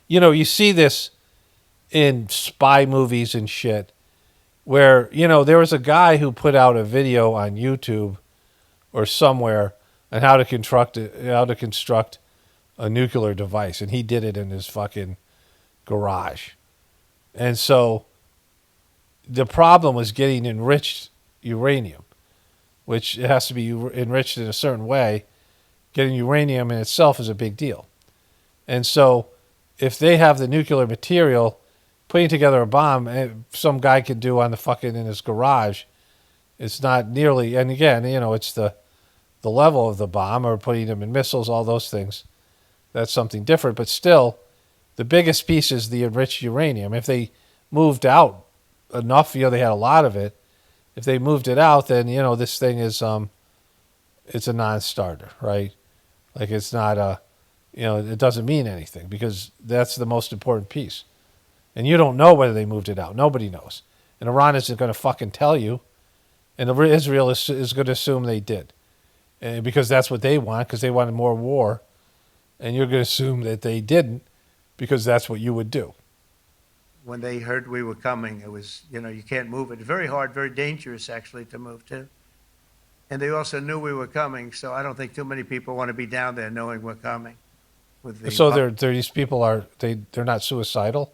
You see this in spy movies and shit where, there was a guy who put out a video on YouTube or somewhere on how to construct a nuclear device. And he did it in his fucking garage. And so the problem was getting enriched uranium, which it has to be enriched in a certain way. Getting uranium in itself is a big deal. And so if they have the nuclear material, putting together a bomb, some guy could do on the fucking in his garage, it's not nearly, and again, it's the level of the bomb or putting them in missiles, all those things. That's something different. But still, the biggest piece is the enriched uranium. If they moved out enough, they had a lot of it. If they moved it out, then, this thing is, it's a non-starter, right? Like it's not it doesn't mean anything because that's the most important piece. And you don't know whether they moved it out. Nobody knows. And Iran isn't going to fucking tell you. And Israel is going to assume they did. Because that's what they want, because they wanted more war. And you're going to assume that they didn't, because that's what you would do. When they heard we were coming, it was, you can't move it. Very hard, very dangerous, actually, to move to. And they also knew we were coming, so I don't think too many people want to be down there knowing we're coming. So these people they're not suicidal?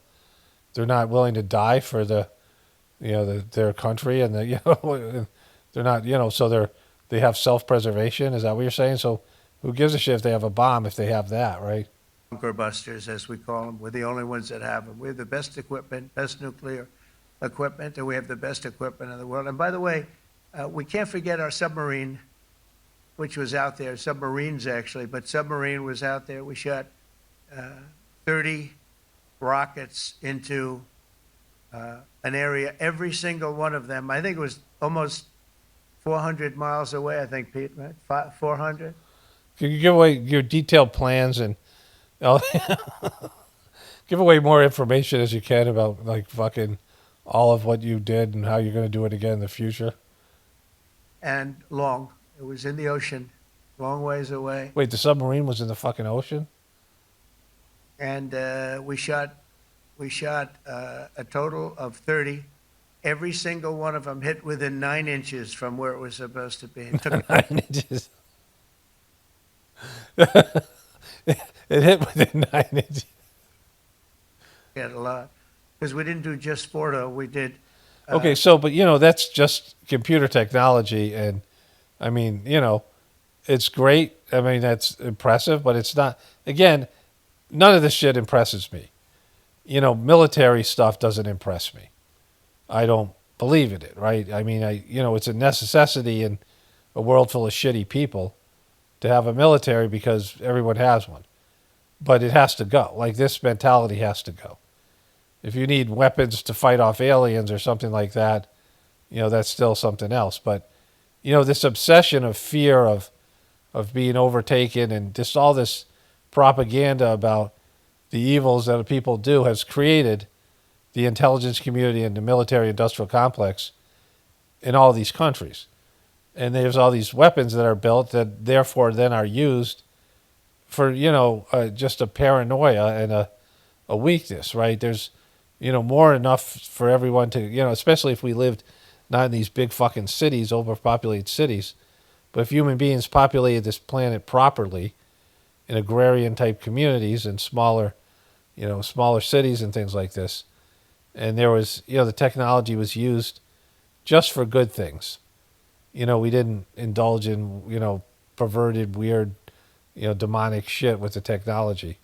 They're not willing to die for their country, and they're not, so they have self-preservation. Is that what you're saying? So who gives a shit if they have a bomb if they have that, right? Bunker busters, as we call them. We're the only ones that have them. We have the best equipment, best nuclear equipment, and we have the best equipment in the world. And by the way, we can't forget our submarine, which was out there. Submarines, actually, but submarine was out there. We shot 30 rockets into an area. Every single one of them, I think it was almost 400 miles away, I think, Pete, right? 400? Can you give away your detailed plans and give away more information as you can about like fucking all of what you did and how you're going to do it again in the future? And long. It was in the ocean, long ways away. Wait, the submarine was in the fucking ocean? And we shot a total of 30. Every single one of them hit within 9 inches from where it was supposed to be. It took 9 inches. It hit within 9 inches. a lot. Because we didn't do just Fordo, we did... Okay, so, but, you know, that's just computer technology. And, I mean, you know, it's great. I mean, that's impressive, but it's not... Again, none of this shit impresses me. You know, military stuff doesn't impress me. I don't believe in it, right? I mean, it's a necessity in a world full of shitty people to have a military because everyone has one. But it has to go. Like, this mentality has to go. If you need weapons to fight off aliens or something like that, you know, that's still something else. But, you know, this obsession of fear of being overtaken and just all this propaganda about the evils that people do has created the intelligence community and the military industrial complex in all these countries. And there's all these weapons that are built that therefore then are used for, you know, just a paranoia and a weakness, right? There's, you know, more enough for everyone to, you know, especially if we lived not in these big fucking cities, overpopulated cities, but if human beings populated this planet properly in agrarian type communities and smaller cities and things like this, and there was, you know, the technology was used just for good things. You know, we didn't indulge in, you know, perverted, weird, you know, demonic shit with the technology.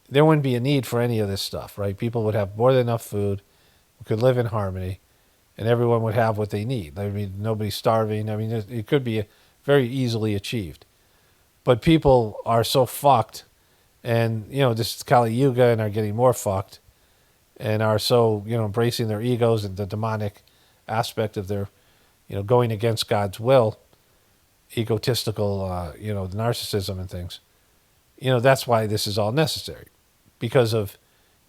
There wouldn't be a need for any of this stuff, right? People would have more than enough food, we could live in harmony, and everyone would have what they need. I mean, nobody's starving. I mean, it could be very easily achieved. But people are so fucked, and, you know, this is Kali Yuga, and are getting more fucked, and are so, you know, embracing their egos and the demonic aspect of their, you know, going against God's will, egotistical, you know, narcissism and things. You know, that's why this is all necessary, because of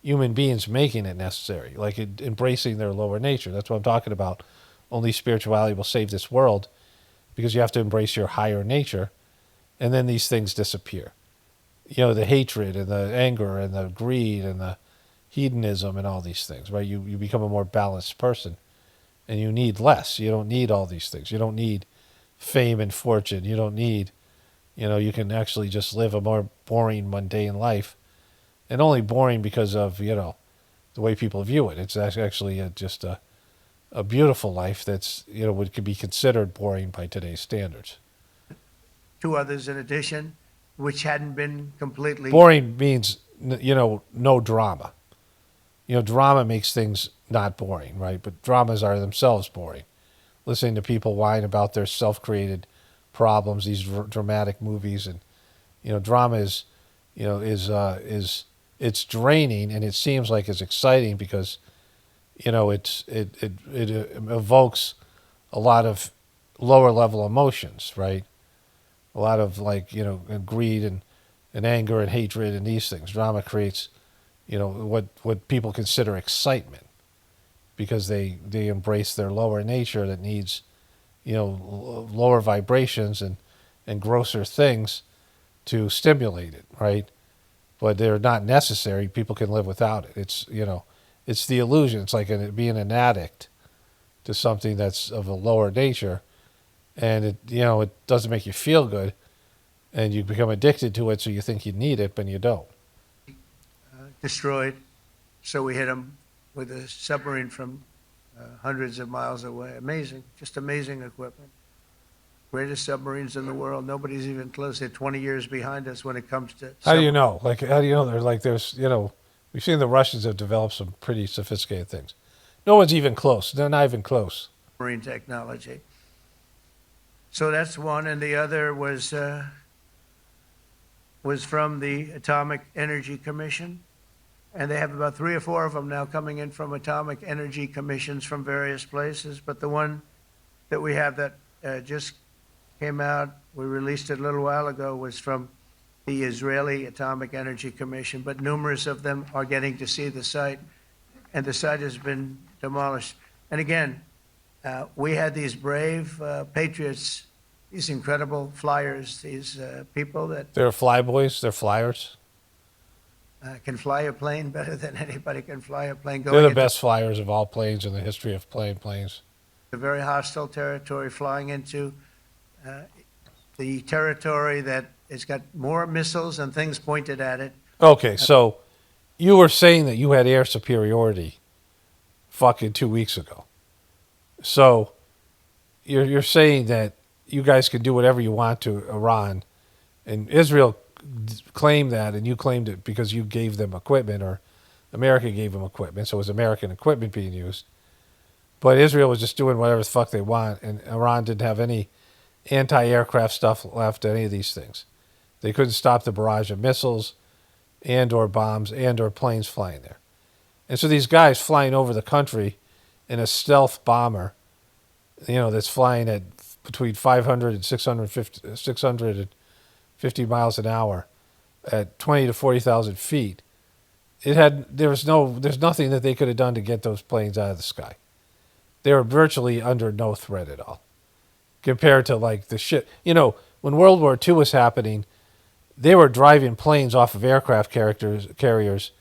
human beings making it necessary, like embracing their lower nature. That's what I'm talking about. Only spirituality will save this world, because you have to embrace your higher nature, and then these things disappear. You know, the hatred and the anger and the greed and the hedonism and all these things, right? You become a more balanced person, and you need less. You don't need all these things. You don't need fame and fortune. You don't need, you know, you can actually just live a more boring, mundane life, and only boring because of, you know, the way people view it. It's actually just a beautiful life that's, you know, could be considered boring by today's standards. 2 others in addition, which hadn't been completely... Boring means, you know, no drama. You know, drama makes things not boring, right? But dramas are themselves boring. Listening to people whine about their self-created problems, these dramatic movies, and, you know, drama is, you know, it's draining, and it seems like it's exciting because, you know, it evokes a lot of lower level emotions, right? A lot of, like, you know, greed and anger and hatred and these things. Drama creates, you know, what people consider excitement, because they embrace their lower nature that needs, you know, lower vibrations and grosser things to stimulate it, right? But they're not necessary. People can live without it. It's, you know, it's the illusion. It's like being an addict to something that's of a lower nature, and it, you know, it doesn't make you feel good, and you become addicted to it, so you think you need it, but you don't. Destroyed, so we hit them with a submarine from hundreds of miles away. Amazing, just amazing equipment. Greatest submarines in the world. Nobody's even close. They're 20 years behind us when it comes to... How do you know? Like, how do you know? There's, you know, we've seen the Russians have developed some pretty sophisticated things. No one's even close. They're not even close. Marine technology. So that's one, and the other was from the Atomic Energy Commission, and they have about 3 or 4 of them now coming in from atomic energy commissions from various places. But the one that we have that just came out, we released it a little while ago, was from the Israeli Atomic Energy Commission, but numerous of them are getting to see the site, and the site has been demolished. And again, we had these brave patriots, these incredible flyers, these people that They're flyboys. They're flyers. can fly a plane better than anybody can fly a plane. They're the best flyers of all planes in the history of planes. A very hostile territory, flying into the territory that has got more missiles and things pointed at it. Okay, so you were saying that you had air superiority fucking 2 weeks ago. So you're saying that you guys can do whatever you want to Iran, and Israel claimed that, and you claimed it because you gave them equipment, or America gave them equipment, so it was American equipment being used. But Israel was just doing whatever the fuck they want, and Iran didn't have any anti-aircraft stuff left, any of these things. They couldn't stop the barrage of missiles and or bombs and or planes flying there. And so these guys flying over the country in a stealth bomber, that's flying at between 500 and 650 miles an hour at 20 to 40,000 feet. There's nothing that they could have done to get those planes out of the sky. They were virtually under no threat at all compared to like the shit. When World War II was happening, they were driving planes off of aircraft carriers,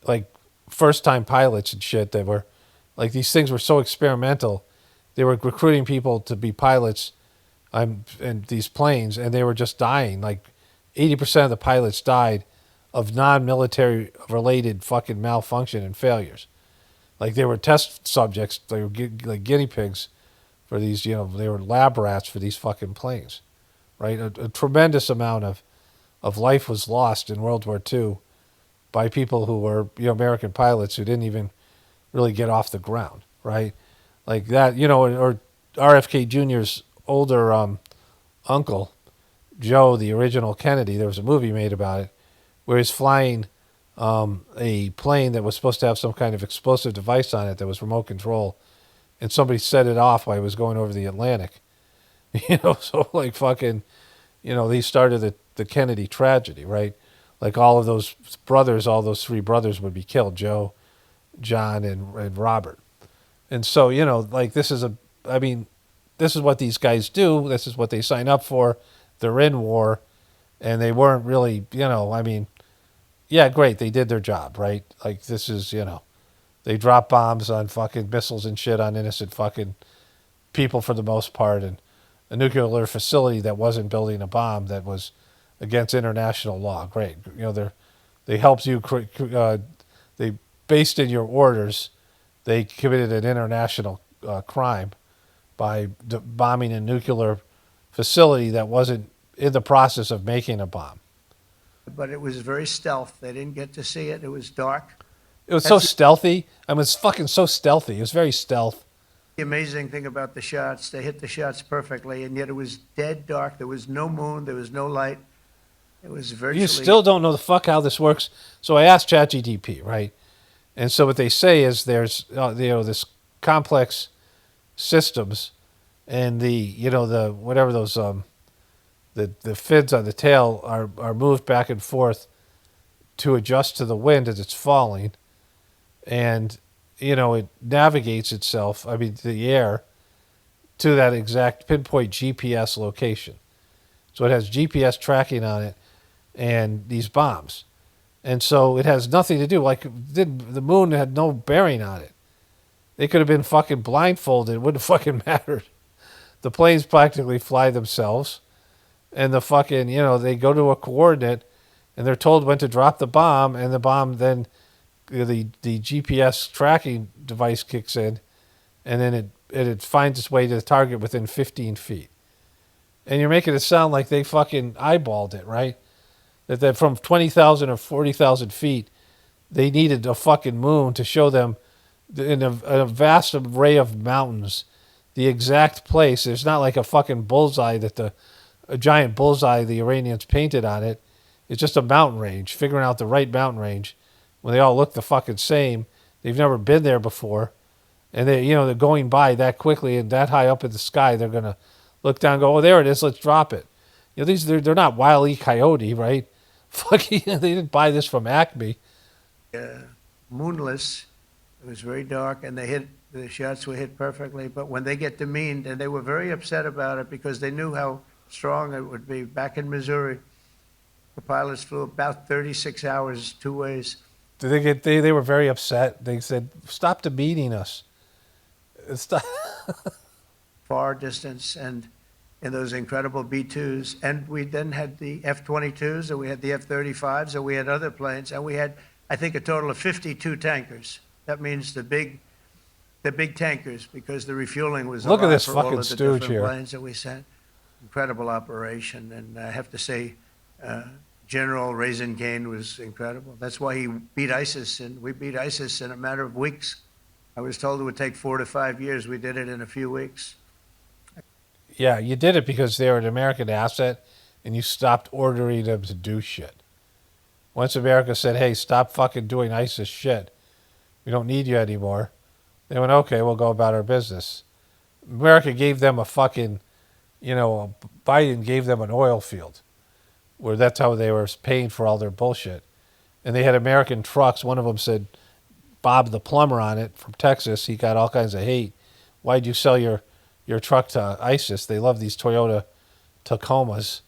like first-time pilots and shit. They were like, these things were so experimental. They were recruiting people to be pilots in these planes, and they were just dying. Like 80% of the pilots died of non-military related fucking malfunction and failures. Like they were test subjects, they were like guinea pigs for these, they were lab rats for these fucking planes, right? A tremendous amount of life was lost in World War II by people who were, American pilots who didn't even really get off the ground, right? Like that, or RFK Jr.'s older uncle, Joe, the original Kennedy. There was a movie made about it where he's flying a plane that was supposed to have some kind of explosive device on it that was remote control, and somebody set it off while he was going over the Atlantic. So like fucking, they started the Kennedy tragedy, right? Like all of those brothers, all those three brothers would be killed, Joe, John, and Robert. And so, like this is what these guys do. This is what they sign up for. They're in war, and they weren't really, yeah, great, they did their job, right? Like this is, they drop bombs on fucking missiles and shit on innocent fucking people for the most part, and a nuclear facility that wasn't building a bomb that was against international law. Great, they helped you. They based in your orders. They committed an international crime by bombing a nuclear facility that wasn't in the process of making a bomb. But it was very stealth. They didn't get to see it. It was dark. It was so stealthy. It's fucking so stealthy. It was very stealth. The amazing thing about the shots, they hit the shots perfectly, and yet it was dead dark. There was no moon. There was no light. It was virtually... You still don't know the fuck how this works. So I asked ChatGPT, right? And so what they say is there's, this complex systems, and the whatever those the fins on the tail are moved back and forth to adjust to the wind as it's falling, and it navigates itself, the air, to that exact pinpoint GPS location. So it has GPS tracking on it and these bombs. And so it has nothing to do, like the moon had no bearing on it. They could have been fucking blindfolded. It wouldn't have fucking mattered. The planes practically fly themselves, and the fucking, they go to a coordinate, and they're told when to drop the bomb, and the bomb then, the GPS tracking device kicks in, and then it finds its way to the target within 15 feet. And you're making it sound like they fucking eyeballed it, right? That from 20,000 or 40,000 feet, they needed a fucking moon to show them in a vast array of mountains the exact place. There's not like a fucking bullseye a giant bullseye the Iranians painted on it. It's just a mountain range, figuring out the right mountain range when they all look the fucking same. They've never been there before. And they're going by that quickly and that high up in the sky, they're going to look down, go, oh, there it is, let's drop it. You know, they're not Wile E. Coyote, right? Fucking, they didn't buy this from Acme. Moonless. It was very dark, and the shots were hit perfectly. But when they get demeaned, and they were very upset about it because they knew how strong it would be. Back in Missouri, the pilots flew about 36 hours, 2 ways. They were very upset. They said, stop demeaning us. Stop. Far distance, and in those incredible B-2s. And we then had the F-22s, and we had the F-35s, and we had other planes, and we had, I think, a total of 52 tankers. That means the big tankers, because the refueling was Look at this for all fucking of the stooge different here. planes that we sent. Incredible operation, and I have to say, General Raisin Cain was incredible. That's why he beat ISIS, and we beat ISIS in a matter of weeks. I was told it would take 4 to 5 years. We did it in a few weeks. Yeah, you did it because they were an American asset, and you stopped ordering them to do shit. Once America said, hey, stop fucking doing ISIS shit, we don't need you anymore, they went, okay, we'll go about our business. America gave them a fucking, Biden gave them an oil field, where that's how they were paying for all their bullshit. And they had American trucks. One of them said, Bob the plumber on it from Texas. He got all kinds of hate. Why'd you sell your truck to ISIS? They love these Toyota Tacomas.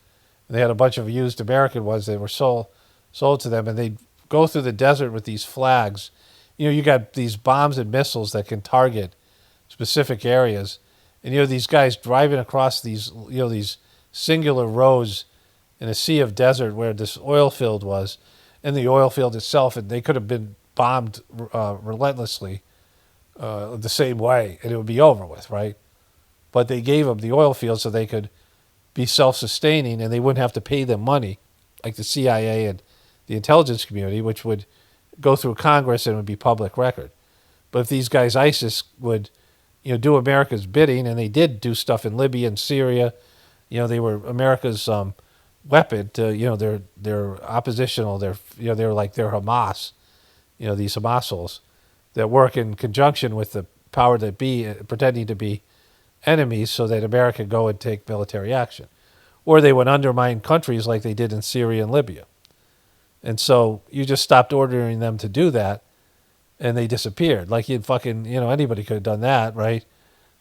And they had a bunch of used American ones that were sold to them. And they'd go through the desert with these flags. You got these bombs and missiles that can target specific areas. And, these guys driving across these singular roads in a sea of desert where this oil field was, and the oil field itself, and they could have been bombed relentlessly the same way, and it would be over with, right? But they gave them the oil field so they could be self-sustaining, and they wouldn't have to pay them money, like the CIA and the intelligence community, which would go through Congress and would be public record. But if these guys, ISIS, would do America's bidding, and they did do stuff in Libya and Syria, they were America's weapon to their oppositional, they're Hamas, these Hamasols that work in conjunction with the power that be, pretending to be enemies, so that America could go and take military action, or they would undermine countries like they did in Syria and Libya. And so you just stopped ordering them to do that, and they disappeared. Like you'd fucking anybody could have done that, right?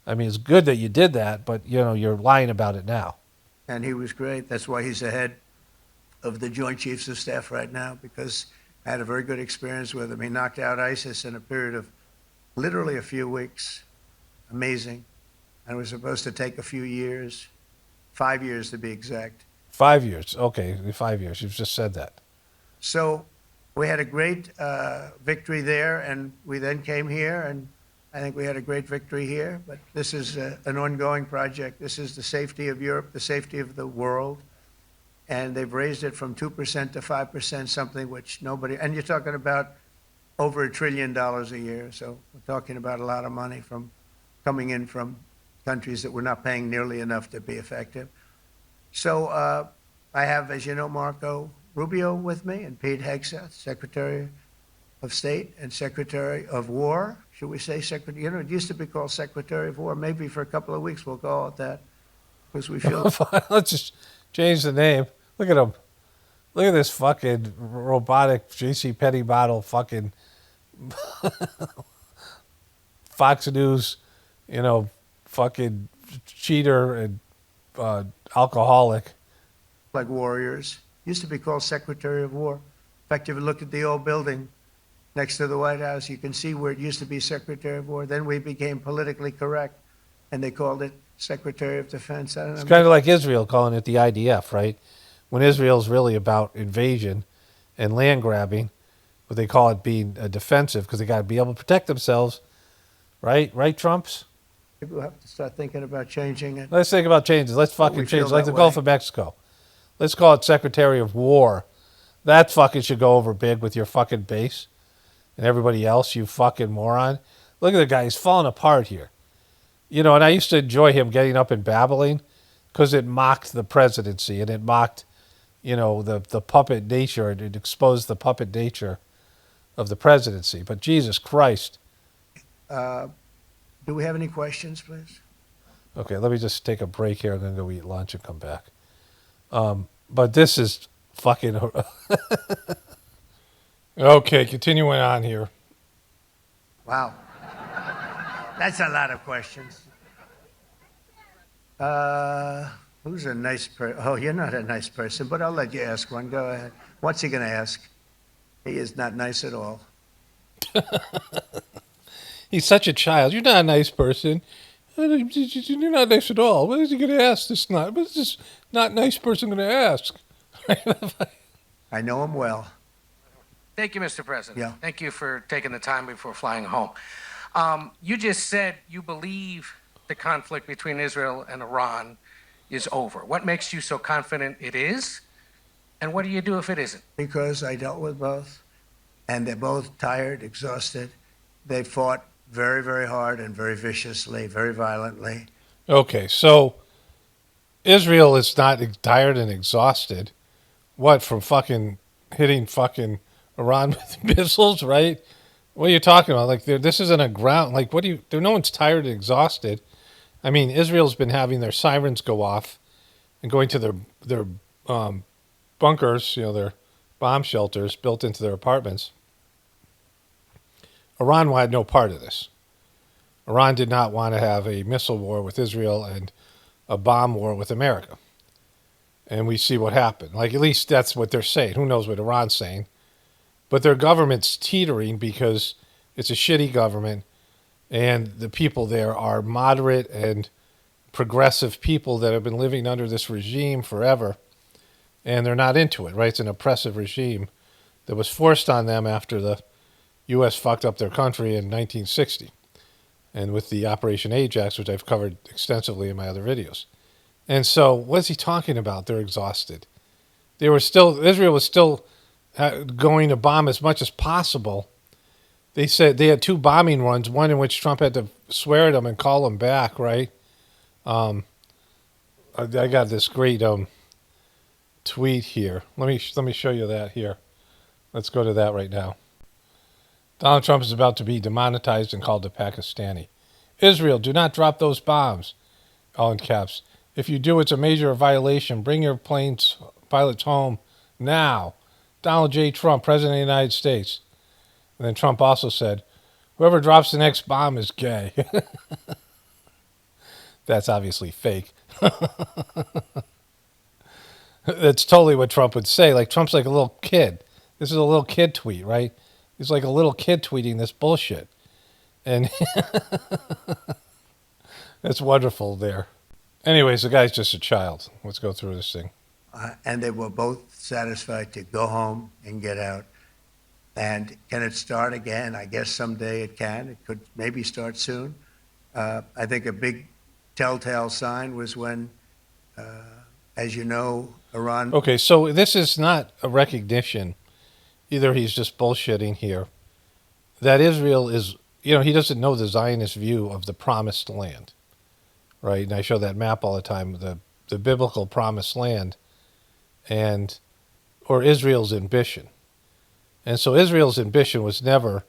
I mean, it's good that you did that, but you're lying about it now. And he was great. That's why he's the head of the Joint Chiefs of Staff right now, because I had a very good experience with him. He knocked out ISIS in a period of literally a few weeks. Amazing. And it was supposed to take a few years, 5 years to be exact. 5 years. Okay, 5 years. You've just said that. So we had a great victory there, and we then came here, and I think we had a great victory here. But this is an ongoing project. This is the safety of Europe, the safety of the world. And they've raised it from 2% to 5%, something which nobody, and you're talking about over $1 trillion a year. So we're talking about a lot of money coming in from countries that we're not paying nearly enough to be effective. So I have, as you know, Marco Rubio with me, and Pete Hegseth, Secretary of State and Secretary of War. Should we say Secretary? It used to be called Secretary of War. Maybe for a couple of weeks we'll call it that, because we feel. Let's just change the name. Look at him. Look at this fucking robotic JCPenney model fucking Fox News, fucking cheater and alcoholic. Like warriors. Used to be called Secretary of War. In fact, if you look at the old building next to the White House, you can see where it used to be Secretary of War. Then we became politically correct, and they called it Secretary of Defense. I don't know. It's kind of like Israel calling it the IDF, right? When Israel's really about invasion and land grabbing, but they call it being defensive because they got to be able to protect themselves, right? Right, Trumps? Maybe we'll have to start thinking about changing it. Let's think about changes. Let's fucking change, like the Gulf of Mexico. Let's call it Secretary of War. That fucking should go over big with your fucking base and everybody else, you fucking moron. Look at the guy. He's falling apart here. And I used to enjoy him getting up and babbling because it mocked the presidency and it mocked, the puppet nature. It exposed the puppet nature of the presidency. But Jesus Christ. Do we have any questions, please? Okay, let me just take a break here. I'm going to go eat lunch and come back. But this is fucking... Okay, continuing on here. Wow. That's a lot of questions. Who's a nice person? Oh, you're not a nice person, but I'll let you ask one. Go ahead. What's he going to ask? He is not nice at all. He's such a child. You're not a nice person. You're not nice at all. What is he going to ask? What is this not nice person going to ask? I know him well. Thank you, Mr. President. Yeah. Thank you for taking the time before flying home. You just said you believe the conflict between Israel and Iran is over. What makes you so confident it is? And what do you do if it isn't? Because I dealt with both, and they're both tired, exhausted. They fought very, very hard and very viciously, very violently. Okay, so Israel is not tired and exhausted. What, from fucking hitting fucking Iran with missiles, right? What are you talking about? Like, this isn't a ground. Like, no one's tired and exhausted. I mean, Israel's been having their sirens go off and going to their bunkers, their bomb shelters built into their apartments. Iran had no part of this. Iran did not want to have a missile war with Israel and a bomb war with America. And we see what happened. Like, at least that's what they're saying. Who knows what Iran's saying? But their government's teetering because it's a shitty government, and the people there are moderate and progressive people that have been living under this regime forever, and they're not into it, right? It's an oppressive regime that was forced on them after the U.S. fucked up their country in 1960, and with the Operation Ajax, which I've covered extensively in my other videos. And so, what is he talking about? They're exhausted. Israel was still going to bomb as much as possible. They said they had 2 bombing runs, one in which Trump had to swear at them and call them back, right? I got this great tweet here. Let me show you that here. Let's go to that right now. Donald Trump is about to be demonetized and called a Pakistani. Israel, do not drop those bombs. All in caps. If you do, it's a major violation. Bring your pilots home now. Donald J. Trump, President of the United States. And then Trump also said, whoever drops the next bomb is gay. That's obviously fake. That's totally what Trump would say. Like, Trump's like a little kid. This is a little kid tweet, right? He's like a little kid tweeting this bullshit. And that's wonderful there. Anyways, the guy's just a child. Let's go through this thing. And they were both satisfied to go home and get out. And can it start again? I guess someday it can. It could maybe start soon. I think a big telltale sign was when, as you know, Iran... Okay, so this is not a recognition. Either he's just bullshitting here. That Israel is, he doesn't know the Zionist view of the promised land. Right? And I show that map all the time, the biblical promised land, or Israel's ambition. And so Israel's ambition was never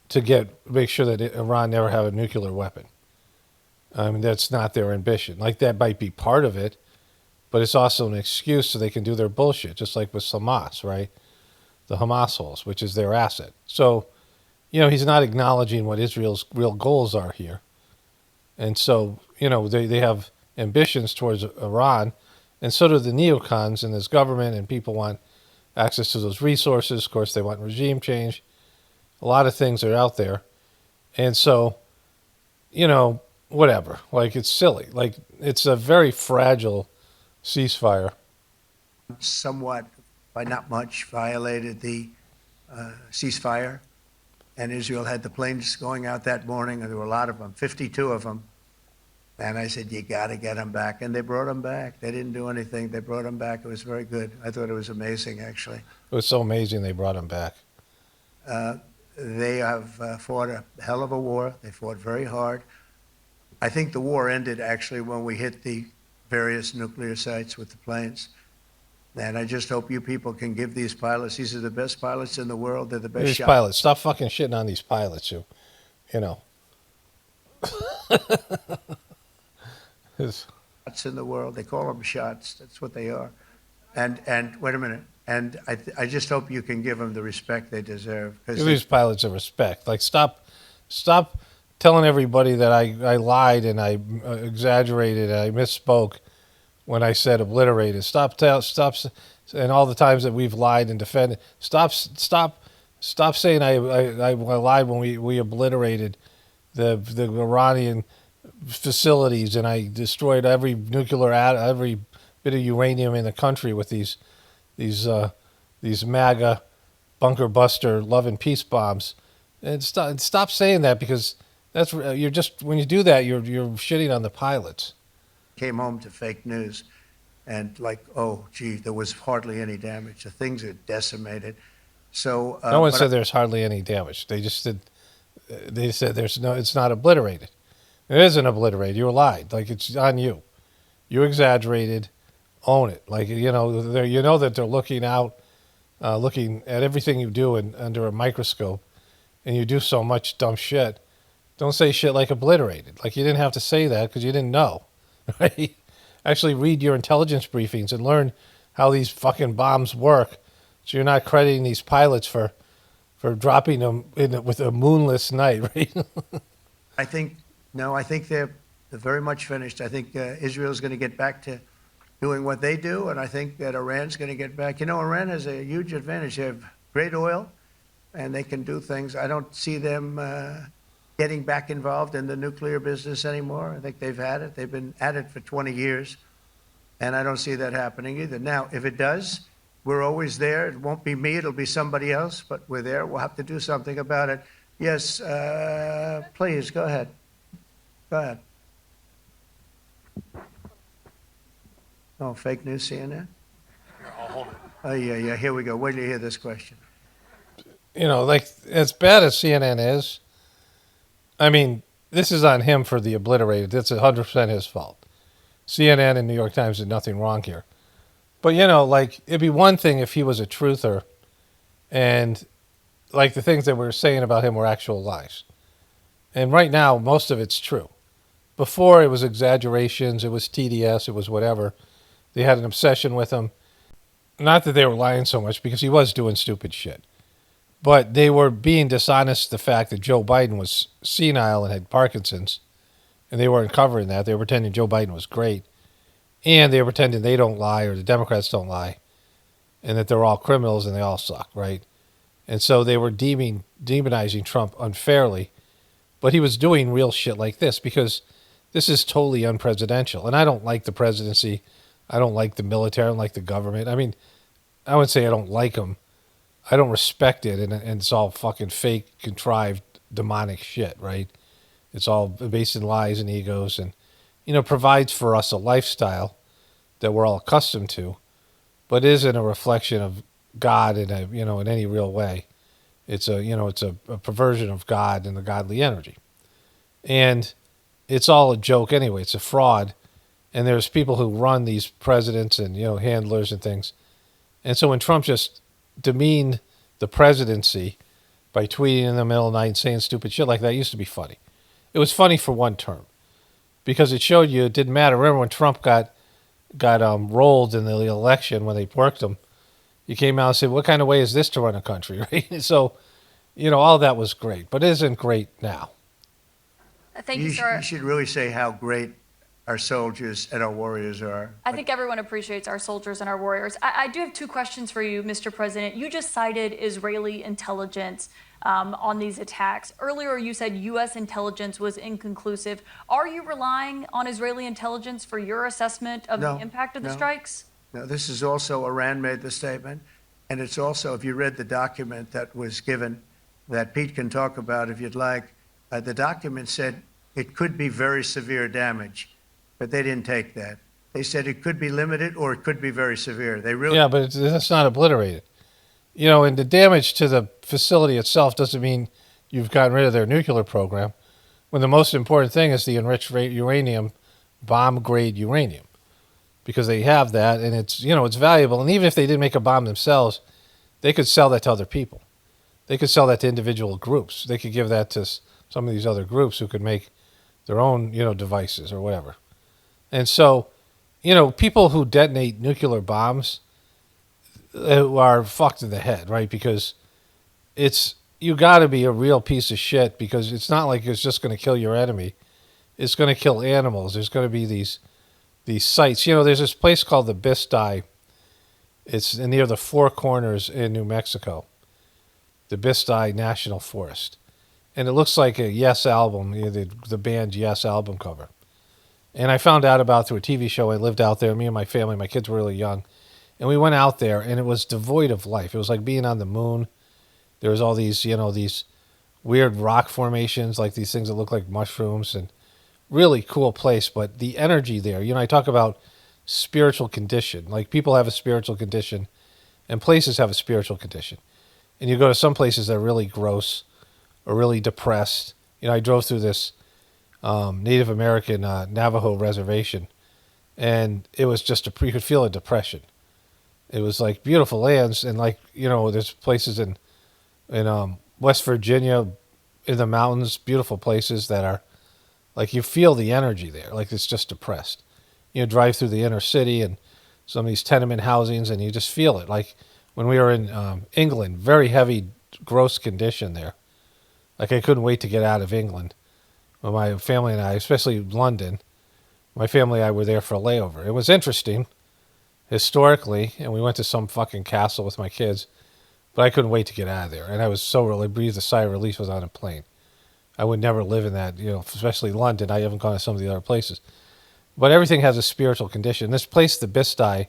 to make sure that Iran never have a nuclear weapon. I mean, that's not their ambition. Like, that might be part of it, but it's also an excuse so they can do their bullshit, just like with Hamas, right? The Hamas holes, which is their asset. So, he's not acknowledging what Israel's real goals are here. And so, they have ambitions towards Iran, and so do the neocons in this government, and people want access to those resources. Of course, they want regime change. A lot of things are out there. And so, whatever. Like, it's silly. Like, it's a very fragile ceasefire. Somewhat, by not much, violated the ceasefire. And Israel had the planes going out that morning, and there were a lot of them, 52 of them. And I said, you got to get them back. And they brought them back. They didn't do anything. They brought them back. It was very good. I thought it was amazing, actually. It was so amazing they brought them back. They have fought a hell of a war. They fought very hard. I think the war ended, actually, when we hit the various nuclear sites with the planes. And I just hope you people can give these pilots, these are the best pilots in the world. They're the best These pilots, stop fucking shitting on these pilots, shots in the world. They call them shots. That's what they are. And wait a minute. And I just hope you can give them the respect they deserve. Give these pilots a respect. Like, stop telling everybody that I lied and I exaggerated and I misspoke when I said obliterated. Stop, and all the times that we've lied and defended. Stop saying I lied when we obliterated the Iranian facilities and I destroyed every every bit of uranium in the country with these MAGA bunker buster love and peace bombs. And stop saying that, because you're just, when you do that, you're shitting on the pilots. Came home to fake news, and like, oh gee, there was hardly any damage. The things are decimated. So no one said there's hardly any damage. They just said it's not obliterated. It isn't obliterated. You lied. Like, it's on you. You exaggerated. Own it. Like, you know that they're looking out, looking at everything you do under a microscope, and you do so much dumb shit. Don't say shit like obliterated. Like, you didn't have to say that because you didn't know. Right? Actually read your intelligence briefings and learn how these fucking bombs work, so you're not crediting these pilots for dropping them with a moonless night, right? I think they're very much finished. I think Israel's going to get back to doing what they do, and I think that Iran's going to get back. You know, Iran has a huge advantage. They have great oil, and they can do things. I don't see them getting back involved in the nuclear business anymore. I think they've had it. They've been at it for 20 years, and I don't see that happening either. Now, if it does, we're always there. It won't be me. It'll be somebody else, but we're there. We'll have to do something about it. Yes, please, go ahead. Go ahead. Oh, fake news, CNN? I'll hold it. Oh, yeah, here we go. Wait till you hear this question. You know, like, as bad as CNN is, I mean, this is on him for the obliterated. It's 100% his fault. CNN and New York Times did nothing wrong here. But, you know, like, it'd be one thing if he was a truther and, like, the things that we were saying about him were actual lies. And right now, most of it's true. Before, it was exaggerations, it was TDS, it was whatever. They had an obsession with him. Not that they were lying so much, because he was doing stupid shit. But they were being dishonest, the fact that Joe Biden was senile and had Parkinson's, and they weren't covering that. They were pretending Joe Biden was great, and they were pretending they don't lie, or the Democrats don't lie, and that they're all criminals and they all suck, right? And so they were demonizing Trump unfairly, but he was doing real shit like this, because this is totally unpresidential. And I don't like the presidency. I don't like the military. I don't like the government. I mean, I would say I don't like them. I don't respect it, and it's all fucking fake, contrived, demonic shit, right? It's all based in lies and egos, and, you know, provides for us a lifestyle that we're all accustomed to, but isn't a reflection of God in any real way. It's a perversion of God and the godly energy, and it's all a joke anyway. It's a fraud, and there's people who run these presidents and, you know, handlers and things, and so when Trump just demeaned the presidency by tweeting in the middle of the night and saying stupid shit like that, it used to be funny. It was funny for one term, because it showed you it didn't matter. Remember when Trump got rolled in the election when they worked him? He came out and said, "What kind of way is this to run a country?" Right? So, you know, all that was great, but it isn't great now. Thank you, sir. You should really say how great our soldiers and our warriors are. I think everyone appreciates our soldiers and our warriors. I do have two questions for you, Mr. President. You just cited Israeli intelligence on these attacks. Earlier, you said U.S. intelligence was inconclusive. Are you relying on Israeli intelligence for your assessment of the impact of the strikes? No, this is also, Iran made the statement, and it's also, if you read the document that was given, that Pete can talk about if you'd like, the document said it could be very severe damage. But they didn't take that. They said it could be limited or it could be very severe. They really... Yeah, but that's not obliterated. You know, and the damage to the facility itself doesn't mean you've gotten rid of their nuclear program, when the most important thing is the enriched uranium, bomb-grade uranium, because they have that, and it's, you know, it's valuable. And even if they didn't make a bomb themselves, they could sell that to other people. They could sell that to individual groups. They could give that to some of these other groups who could make their own, you know, devices or whatever. And so, people who detonate nuclear bombs are fucked in the head, right? Because you got to be a real piece of shit, because it's not like it's just going to kill your enemy. It's going to kill animals. There's going to be these sites. There's this place called the Bisti. It's near the Four Corners in New Mexico, the Bisti National Forest. And it looks like a Yes album, the band Yes album cover. And I found out about it through a TV show. I lived out there, me and my family. My kids were really young. And we went out there, and it was devoid of life. It was like being on the moon. There was all these, these weird rock formations, like these things that look like mushrooms, and really cool place. But the energy there, I talk about spiritual condition. Like, people have a spiritual condition, and places have a spiritual condition. And you go to some places that are really gross or really depressed. I drove through this Native American Navajo reservation, and it was just you could feel a depression. It was like beautiful lands, and there's places in West Virginia in the mountains, beautiful places that are like, you feel the energy there, like it's just depressed. Drive through the inner city and some of these tenement housings, and you just feel it. Like when we were in England, very heavy, gross condition there. Like, I couldn't wait to get out of England. Well, my family and I, especially London, my family and I were there for a layover. It was interesting, historically, and we went to some fucking castle with my kids, but I couldn't wait to get out of there. And I was so really breathed a sigh of relief. I was on a plane. I would never live in that, especially London. I haven't gone to some of the other places. But everything has a spiritual condition. This place, the Bisti,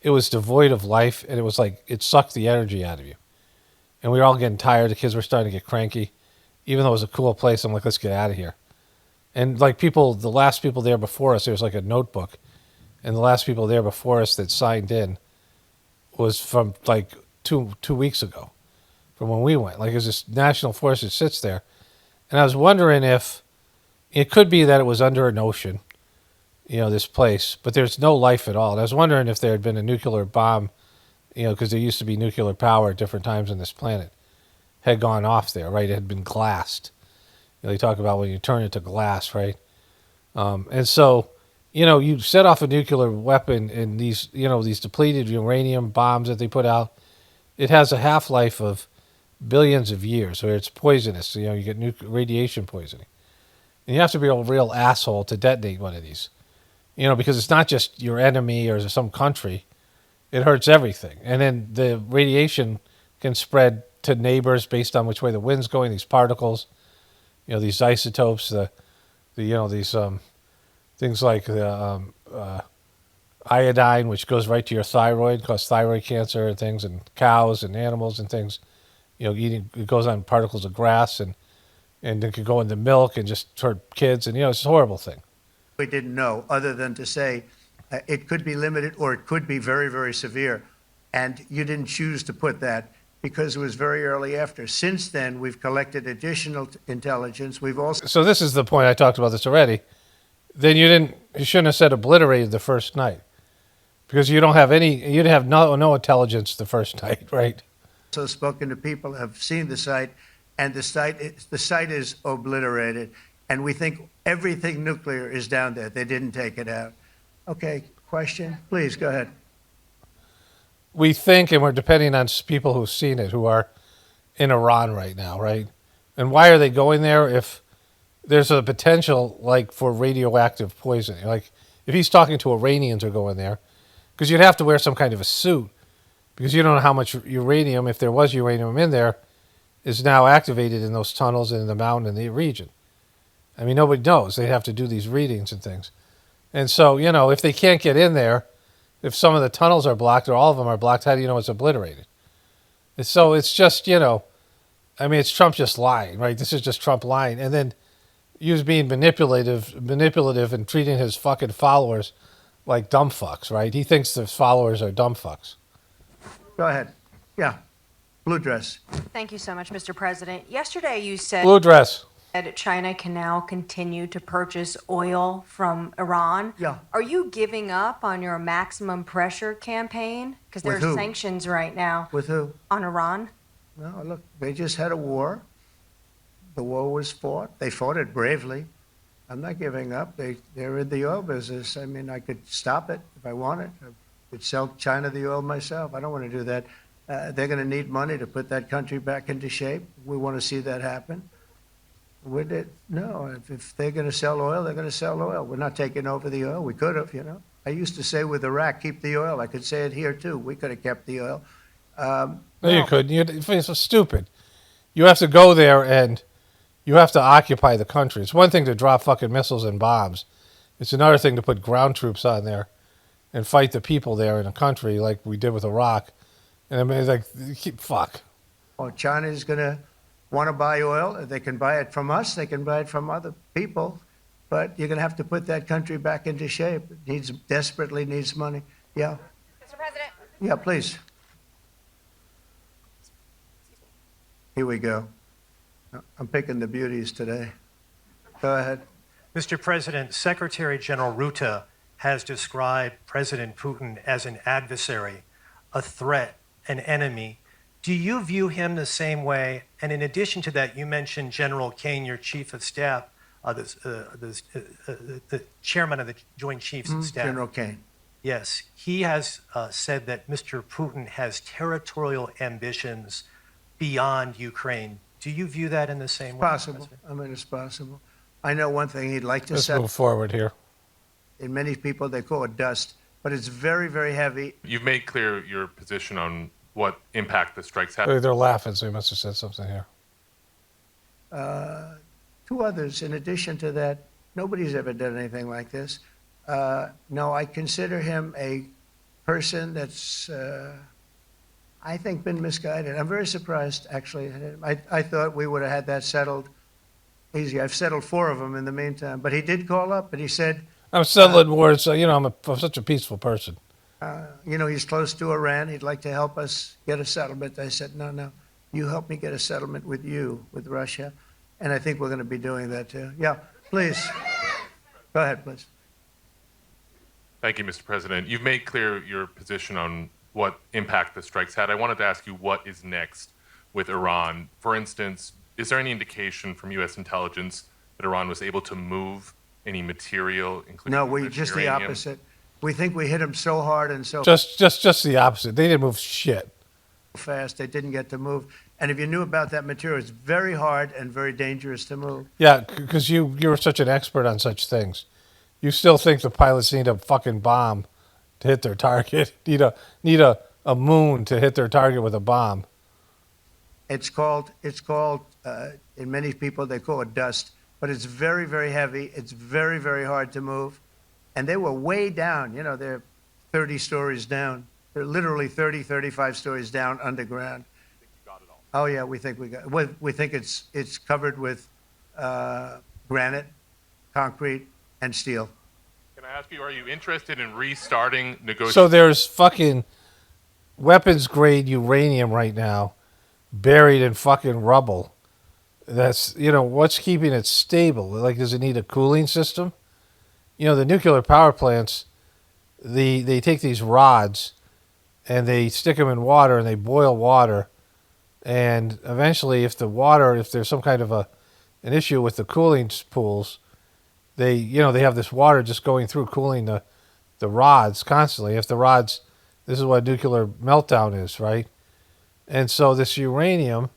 it was devoid of life, and it was like it sucked the energy out of you. And we were all getting tired. The kids were starting to get cranky. Even though it was a cool place, I'm like, let's get out of here. And like the last people there before us, there was like a notebook. And the last people there before us that signed in was from like two weeks ago, from when we went. Like, there's this national forest that sits there. And I was wondering if it could be that it was under an ocean, this place, but there's no life at all. And I was wondering if there had been a nuclear bomb, because there used to be nuclear power at different times on this planet, had gone off there, right? It had been glassed. They talk about when you turn it to glass, right? And so, you set off a nuclear weapon, and these depleted uranium bombs that they put out, it has a half-life of billions of years, or it's poisonous. You get radiation poisoning. And you have to be a real asshole to detonate one of these, because it's not just your enemy or some country. It hurts everything. And then the radiation can spread to neighbors based on which way the wind's going, these particles, these isotopes, these things like the iodine, which goes right to your thyroid, cause thyroid cancer and things, and cows and animals and things. It goes on particles of grass, and it could go into milk and just hurt kids, and it's a horrible thing. We didn't know, other than to say it could be limited or it could be very, very severe. And you didn't choose to put that because it was very early after. Since then, we've collected additional intelligence. We've also... So this is the point. I talked about this already. Then you shouldn't have said obliterated the first night, because you didn't have no intelligence the first night, right? Also spoken to people who have seen the site, and the site is obliterated, and we think everything nuclear is down there. They didn't take it out. Okay, question? Please, go ahead. We think, and we're depending on people who've seen it, who are in Iran right now, right? And why are they going there if there's a potential, like, for radioactive poisoning? Like, if he's talking to Iranians who are going there, because you'd have to wear some kind of a suit, because you don't know how much uranium, if there was uranium in there, is now activated in those tunnels and in the mountain and the region. I mean, nobody knows. They have to do these readings and things. And so, if they can't get in there, if some of the tunnels are blocked or all of them are blocked, how do you know it's obliterated? And so it's just, it's Trump just lying, right? This is just Trump lying. And then he was being manipulative and treating his fucking followers like dumb fucks, right? He thinks his followers are dumb fucks. Go ahead. Yeah. Blue dress. Thank you so much, Mr. President. Yesterday you said... Blue dress. ...that China can now continue to purchase oil from Iran. Yeah. Are you giving up on your maximum pressure campaign? Because there are sanctions right now. With who? On Iran. No, look, they just had a war. The war was fought. They fought it bravely. I'm not giving up. They're in the oil business. I mean, I could stop it if I wanted. I could sell China the oil myself. I don't want to do that. They're going to need money to put that country back into shape. We want to see that happen. Would it? No. If they're going to sell oil, they're going to sell oil. We're not taking over the oil. We could have, you know. I used to say with Iraq, keep the oil. I could say it here, too. We could have kept the oil. No, you couldn't. It's so stupid. You have to go there and you have to occupy the country. It's one thing to drop fucking missiles and bombs. It's another thing to put ground troops on there and fight the people there in a country like we did with Iraq. And I mean, it's like, fuck. Well, China's going to want to buy oil. They can buy it from us. They can buy it from other people. But you're going to have to put that country back into shape. It desperately needs money. Yeah. Mr. President. Yeah, please. Here we go. I'm picking the beauties today. Go ahead. Mr. President, Secretary General Rutte has described President Putin as an adversary, a threat, an enemy. Do you view him the same way? And in addition to that, you mentioned General Kane, your chief of staff, the chairman of the Joint Chiefs of Staff. General Kane. Yes, he has said that Mr. Putin has territorial ambitions beyond Ukraine. Do you view that in the same way? Possible. I mean, it's possible. I know one thing he'd like to Let's say. move forward here. In many people, they call it dust, but it's very, very heavy. You've made clear your position on what impact the strikes have. They're laughing, so he must have said something here. Two others, in addition to that, nobody's ever done anything like this. No, I consider him a person that's, I think, been misguided. I'm very surprised, actually. I thought we would have had that settled easy. I've settled 4 of them in the meantime. But he did call up, and he said... I'm settling wars, so, you know, I'm such a peaceful person. You know, he's close to Iran. He'd like to help us get a settlement. I said, no, you help me get a settlement with you, with Russia. And I think we're going to be doing that, too. Yeah, please. Go ahead, please. Thank you, Mr. President. You've made clear your position on what impact the strikes had. I wanted to ask you what is next with Iran. For instance, is there any indication from U.S. intelligence that Iran was able to move any material, including No, just the opposite. We think we hit them so hard and so just the opposite. They didn't move shit. Fast. They didn't get to move. And if you knew about that material, it's very hard and very dangerous to move. Yeah, because you're such an expert on such things. You still think the pilots need a fucking bomb to hit their target? Need a moon to hit their target with a bomb? It's called. In many people they call it dust, but it's very, very heavy. It's very, very hard to move. And they were way down. You know, they're 30 stories down. They're literally 30, 35 stories down underground. You got it all. Oh yeah, we think we got. We think it's covered with granite, concrete, and steel. Can I ask you, are you interested in restarting negotiations? So there's fucking weapons grade uranium right now, buried in fucking rubble. That's, you know, what's keeping it stable? Like, does it need a cooling system? You know, the nuclear power plants, they take these rods and they stick them in water and they boil water. And eventually, if there's some kind of an issue with the cooling pools, they have this water just going through cooling the rods constantly. If the rods, this is what nuclear meltdown is, right? And so this uranium,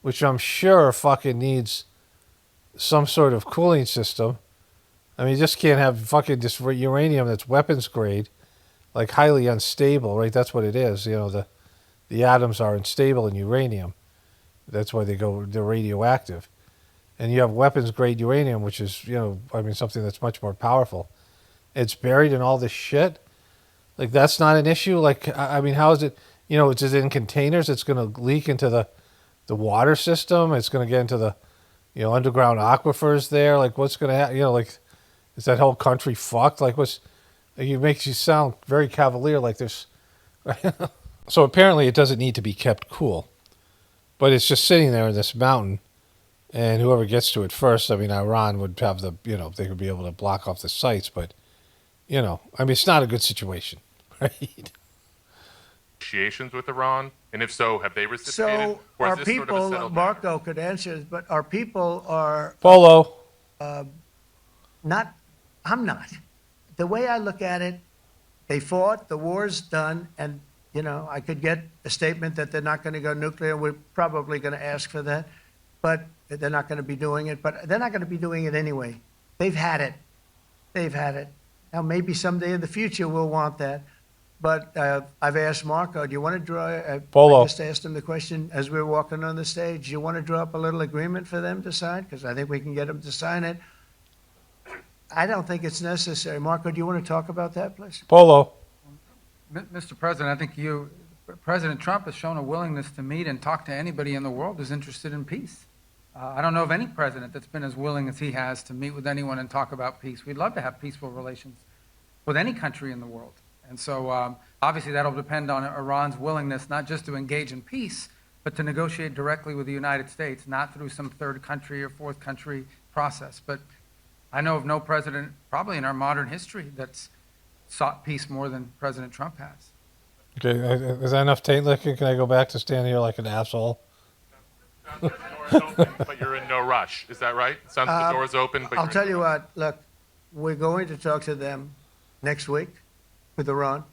which I'm sure fucking needs some sort of cooling system. I mean, you just can't have fucking this uranium that's weapons grade, like highly unstable, right? That's what it is. You know, the atoms are unstable in uranium. That's why they're radioactive. And you have weapons grade uranium, which is, you know, I mean, something that's much more powerful. It's buried in all this shit. Like, that's not an issue. Like, I mean, how is it, you know, it's in containers. It's going to leak into the water system. It's going to get into the, you know, underground aquifers there. Like, what's going to happen? You know, like, is that whole country fucked? Like, it makes you sound very cavalier, like there's... So apparently it doesn't need to be kept cool. But it's just sitting there in this mountain, and whoever gets to it first, I mean, Iran would have they would be able to block off the sites, but, you know, I mean, it's not a good situation, right? Negotiations with Iran? And if so, have they reciprocated? So or is our this sort of a people, settled Marco could answer this, but our people are... Polo. I'm not. The way I look at it, they fought, the war's done, and, I could get a statement that they're not going to go nuclear. We're probably going to ask for that, but they're not going to be doing it. But they're not going to be doing it anyway. They've had it. They've had it. Now, maybe someday in the future we'll want that. But I've asked Marco, do you want to draw, Polo. I just asked him the question as we were walking on the stage, do you want to draw up a little agreement for them to sign? Because I think we can get them to sign it. I don't think it's necessary. Marco, do you want to talk about that, please? Polo. Mr. President, I think President Trump has shown a willingness to meet and talk to anybody in the world who's interested in peace. I don't know of any president that's been as willing as he has to meet with anyone and talk about peace. We'd love to have peaceful relations with any country in the world. And so obviously that'll depend on Iran's willingness not just to engage in peace, but to negotiate directly with the United States, not through some third country or fourth country process. But I know of no president, probably in our modern history, that's sought peace more than President Trump has. Okay, is that enough taint licking? Can I go back to standing here like an asshole? The door's open, but you're in no rush. Is that right? It sounds like the door's open, but I'll tell you what, look, we're going to talk to them next week with Iran.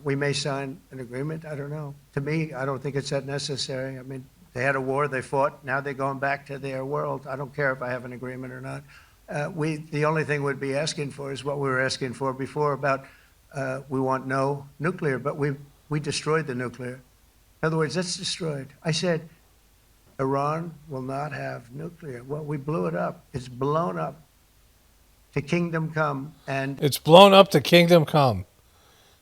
We may sign an agreement. I don't know. To me, I don't think it's that necessary. I mean, they had a war, they fought. Now they're going back to their world. I don't care if I have an agreement or not. The only thing we'd be asking for is what we were asking for before about we want no nuclear, but we destroyed the nuclear. In other words, that's destroyed. I said, Iran will not have nuclear. Well, we blew it up. It's blown up to kingdom come. And it's blown up to kingdom come.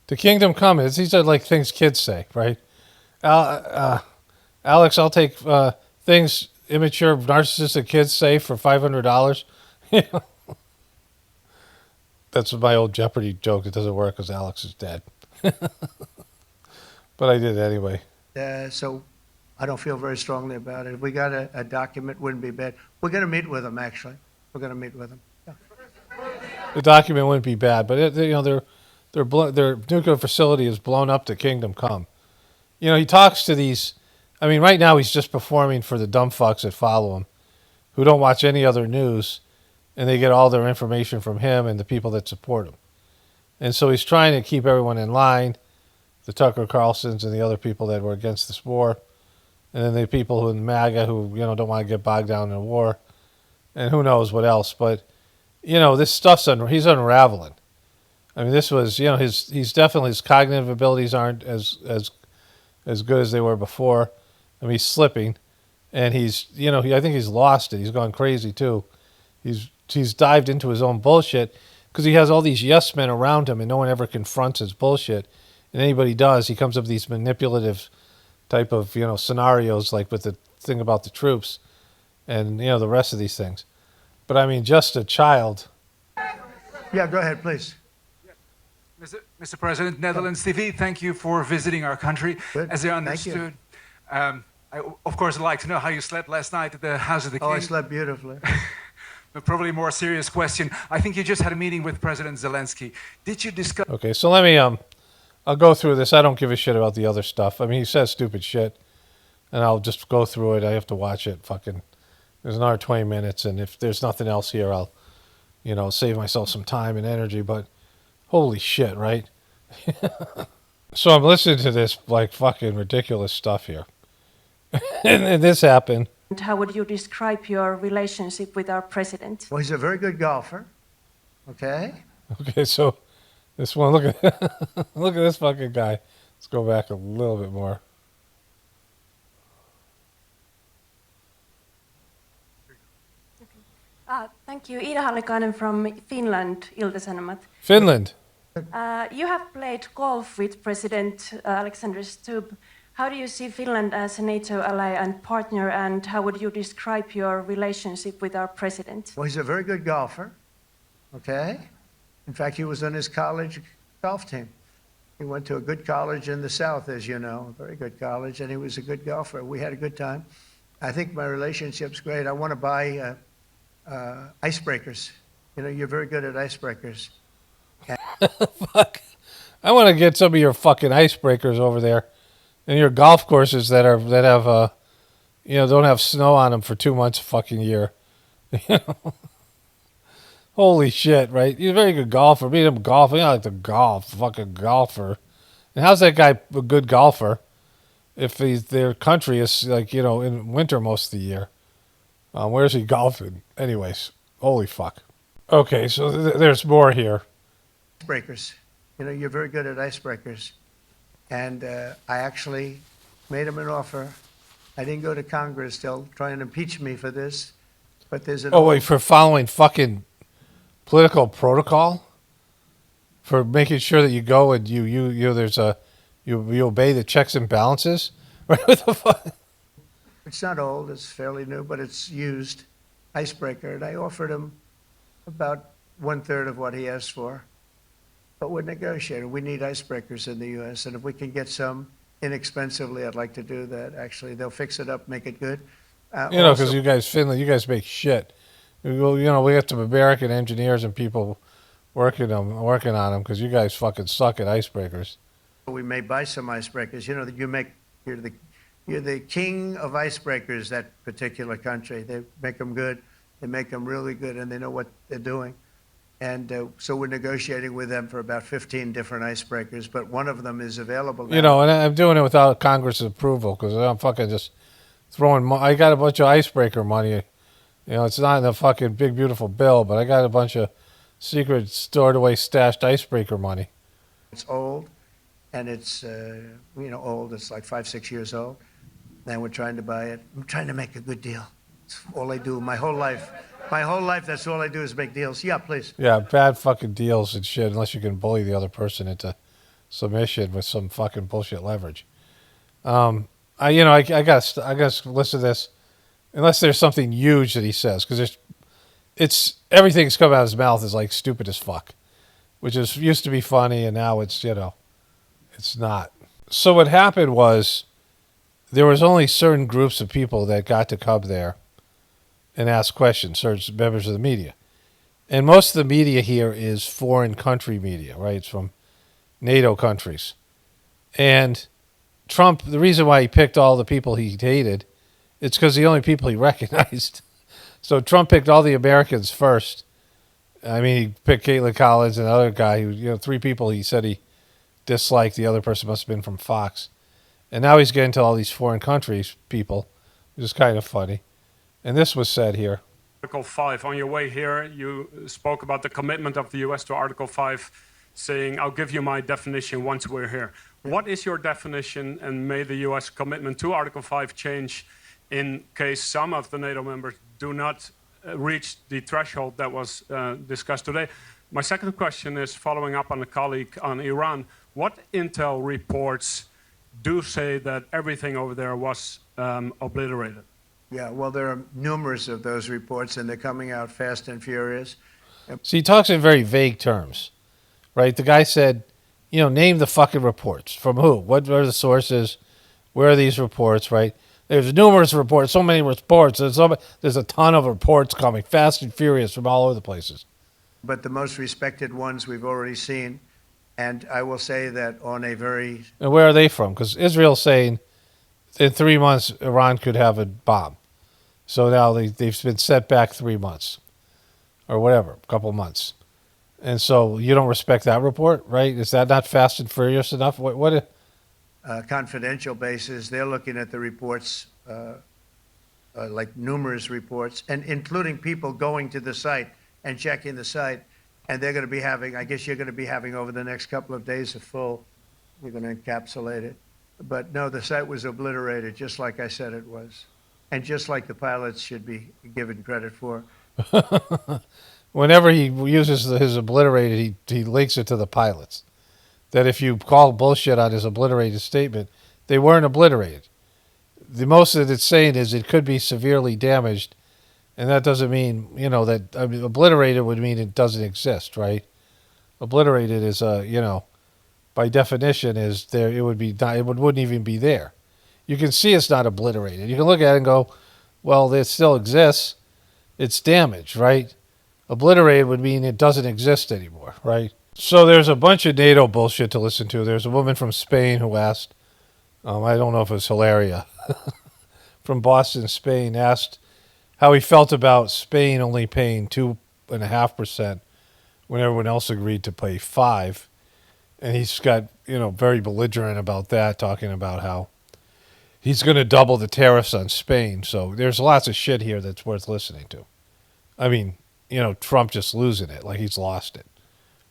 To kingdom come. These are like things kids say, right? Alex, I'll take things immature, narcissistic kids say for $500. That's my old Jeopardy joke. It doesn't work because Alex is dead. But I did it anyway. So I don't feel very strongly about it. If we got a document, wouldn't be bad. We're going to meet with them, actually. We're going to meet with them. Yeah. The document wouldn't be bad, but their nuclear facility is blown up to kingdom come. He talks to these. I mean, right now he's just performing for the dumb fucks that follow him, who don't watch any other news, and they get all their information from him and the people that support him. And so he's trying to keep everyone in line, the Tucker Carlsons and the other people that were against this war, and then the people who in MAGA who don't want to get bogged down in a war, and who knows what else. But this stuff's he's unraveling. I mean, this was he's definitely, his cognitive abilities aren't as good as they were before. I mean, he's slipping, and he's I think he's lost it. He's gone crazy too. He's dived into his own bullshit because he has all these yes men around him, and no one ever confronts his bullshit. And anybody does, he comes up with these manipulative type of scenarios, like with the thing about the troops, and the rest of these things. But I mean, just a child. Yeah, go ahead, please. Mr. President, Netherlands TV, thank you for visiting our country. Good. As I understood, I, of course, I'd like to know how you slept last night at the House of the King. Oh, I slept beautifully. But probably a more serious question. I think you just had a meeting with President Zelensky. Did you discuss... Okay, so let me, I'll go through this. I don't give a shit about the other stuff. I mean, he says stupid shit, and I'll just go through it. I have to watch it. There's another 20 minutes, and if there's nothing else here, I'll, save myself some time and energy, but holy shit, right? So I'm listening to this, like, fucking ridiculous stuff here. and this happened. How would you describe your relationship with our president? Well, he's a very good golfer. Okay. Okay, so this one, look at look at this fucking guy. Let's go back a little bit more. Thank you. Ida Hallikainen from Finland, Ilta-Sanomat. Finland. You have played golf with President Alexander Stubb. How do you see Finland as a NATO ally and partner, and how would you describe your relationship with our president? Well, he's a very good golfer. Okay. In fact, he was on his college golf team. He went to a good college in the South, as you know, a very good college, and he was a good golfer. We had a good time. I think my relationship's great. I want to buy icebreakers. You're very good at icebreakers. Fuck. I want to get some of your fucking icebreakers over there, and your golf courses that have don't have snow on them for 2 months a fucking year. Holy shit, right? He's a very good golfer. Me and him golfing. I like to golf. Fucking golfer. And how's that guy a good golfer if their country is like, in winter most of the year? Where's he golfing? Anyways, holy fuck. Okay, so there's more here. Icebreakers. You're very good at icebreakers. And I actually made him an offer. I didn't go to Congress. They'll try and impeach me for this. But there's an... Oh, wait, for following fucking political protocol? For making sure that you go and you obey the checks and balances? Right? What the fuck? It's not old. It's fairly new, but it's used. Icebreaker. And I offered him about 1/3 of what he asked for. But we're negotiating. We need icebreakers in the U.S. And if we can get some inexpensively, I'd like to do that. Actually, they'll fix it up, make it good. Because you guys, Finland, you guys make shit. We got some American engineers and people working on them because you guys fucking suck at icebreakers. We may buy some icebreakers. You're the king of icebreakers, that particular country. They make them good. They make them really good, and they know what they're doing. And so we're negotiating with them for about 15 different icebreakers, but one of them is available now. And I'm doing it without Congress's approval because I'm fucking just throwing I got a bunch of icebreaker money. It's not in the fucking big, beautiful bill, but I got a bunch of secret stored away stashed icebreaker money. It's old, and it's, old. It's like 5-6 years old, and we're trying to buy it. I'm trying to make a good deal. It's all I do my whole life. My whole life, that's all I do is make deals. Yeah, please. Yeah, bad fucking deals and shit, unless you can bully the other person into submission with some fucking bullshit leverage. I gotta listen to this, unless there's something huge that he says, because everything's come out of his mouth is like stupid as fuck, which used to be funny, and now it's it's not. So what happened was there was only certain groups of people that got to come there and ask questions, certain members of the media. And most of the media here is foreign country media, right? It's from NATO countries. And Trump, the reason why he picked all the people he hated, it's because the only people he recognized. So Trump picked all the Americans first. I mean, he picked Caitlin Collins and another guy who, 3 people he said he disliked. The other person must have been from Fox. And now he's getting to all these foreign countries people, which is kind of funny. And this was said here. Article 5. On your way here, you spoke about the commitment of the U.S. to Article 5, saying, I'll give you my definition once we're here. What is your definition, and may the U.S. commitment to Article 5 change in case some of the NATO members do not reach the threshold that was discussed today? My second question is following up on a colleague on Iran. What intel reports do say that everything over there was obliterated? Yeah, well, there are numerous of those reports, and they're coming out fast and furious. So he talks in very vague terms, right? The guy said, name the fucking reports. From who? What are the sources? Where are these reports, right? There's numerous reports, so many reports. There's a ton of reports coming, fast and furious from all over the places. But the most respected ones we've already seen, and I will say that on a very... And where are they from? Because Israel's saying in 3 months, Iran could have a bomb. So now they've been set back 3 months or whatever, a couple months. And so you don't respect that report, right? Is that not fast and furious enough? What confidential basis, they're looking at the reports, like numerous reports, and including people going to the site and checking the site. And they're going to be having, I guess you're going to be having over the next couple of days you're going to encapsulate it. But no, the site was obliterated, just like I said it was. And just like the pilots should be given credit for. Whenever he uses his obliterated, he links it to the pilots. That if you call bullshit on his obliterated statement, they weren't obliterated. The most that it's saying is it could be severely damaged, and that doesn't mean, obliterated would mean it doesn't exist, right? Obliterated is, by definition, is there. It wouldn't even be there. You can see it's not obliterated. You can look at it and go, well, it still exists. It's damaged, right? Obliterated would mean it doesn't exist anymore, right? So there's a bunch of NATO bullshit to listen to. There's a woman from Spain who asked, I don't know if it's Hilaria, from Boston, Spain, asked how he felt about Spain only paying 2 2.5% when everyone else agreed to pay 5%. And he's got, very belligerent about that, talking about how he's going to double the tariffs on Spain. So there's lots of shit here that's worth listening to. I mean, Trump just losing it, like he's lost it,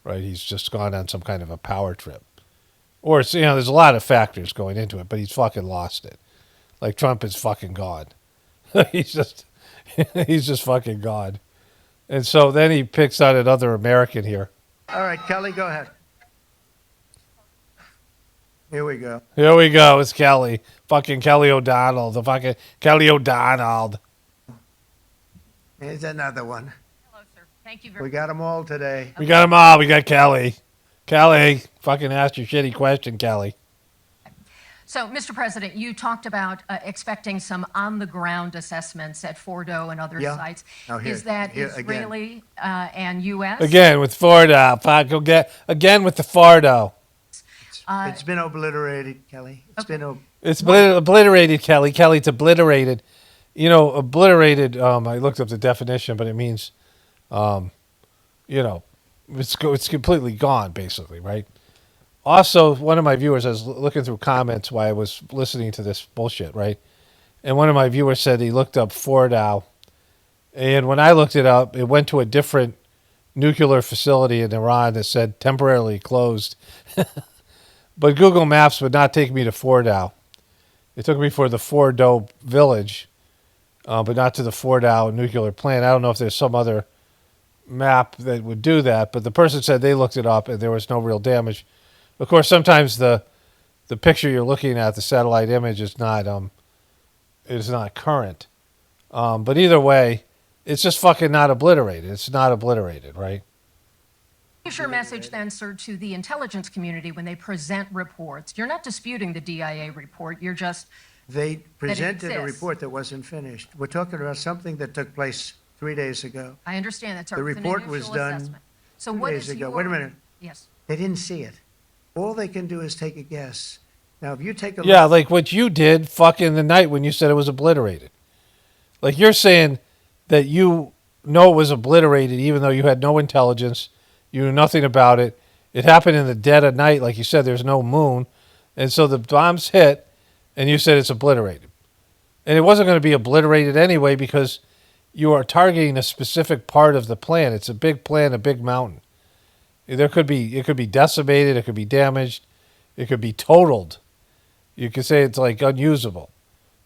right? He's just gone on some kind of a power trip. Or, it's, there's a lot of factors going into it, but he's fucking lost it. Like Trump is fucking gone. he's just fucking gone. And so then he picks on another American here. All right, Kelly, go ahead. Here we go. Here we go. It's Kelly. Fucking Kelly O'Donnell. The fucking Kelly O'Donnell. Here's another one. Hello, sir. Thank you very much. We got them all today. We got them all. We got Kelly. Kelly, fucking ask your shitty question, Kelly. So, Mr. President, you talked about expecting some on-the-ground assessments at Fordo and other sites. Is that Israeli and U.S.? Again with Fordo. Again with the Fordo. It's been obliterated, Kelly. It's obliterated, Kelly. Kelly, it's obliterated. Obliterated, I looked up the definition, but it means, it's completely gone, basically, right? Also, one of my viewers, I was looking through comments while I was listening to this bullshit, right? And one of my viewers said he looked up Fordow. And when I looked it up, it went to a different nuclear facility in Iran that said temporarily closed. But Google Maps would not take me to Fordow. It took me for the Fordo village, but not to the Fordow nuclear plant. I don't know if there's some other map that would do that, but the person said they looked it up and there was no real damage. Of course, sometimes the picture you're looking at, the satellite image, is not current. But either way, it's just fucking not obliterated. It's not obliterated, right? What is your message then, sir, to the intelligence community when they present reports? You're not disputing the DIA report. You're just they presented a report that wasn't finished. We're talking about something that took place 3 days ago. I understand that, sir. The report was done so 2 days ago. Wait a minute. Yes. They didn't see it. All they can do is take a guess. Now, if you take a look, look, like what you did fucking the night when you said it was obliterated. Like you're saying that you know it was obliterated even though you had no intelligence. You knew nothing about it. It happened in the dead of night. Like you said, there's no moon. And so the bombs hit, and you said it's obliterated. And it wasn't going to be obliterated anyway because you are targeting a specific part of the plant. It's a big plant, a big mountain. It could be decimated. It could be damaged. It could be totaled. You could say it's like unusable.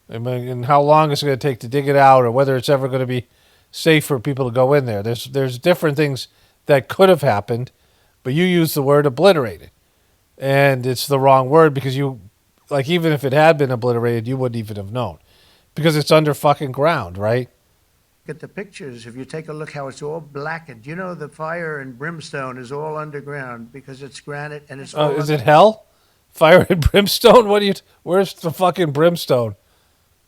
And how long it's going to take to dig it out or whether it's ever going to be safe for people to go in there. There's different things that could have happened, but you used the word obliterated. And it's the wrong word because even if it had been obliterated, you wouldn't even have known. Because it's under fucking ground, right? at the pictures, if you take a look how it's all blackened, you know the fire and brimstone is all underground because it's granite and it's all is it hell? Fire and brimstone? Where's the fucking brimstone?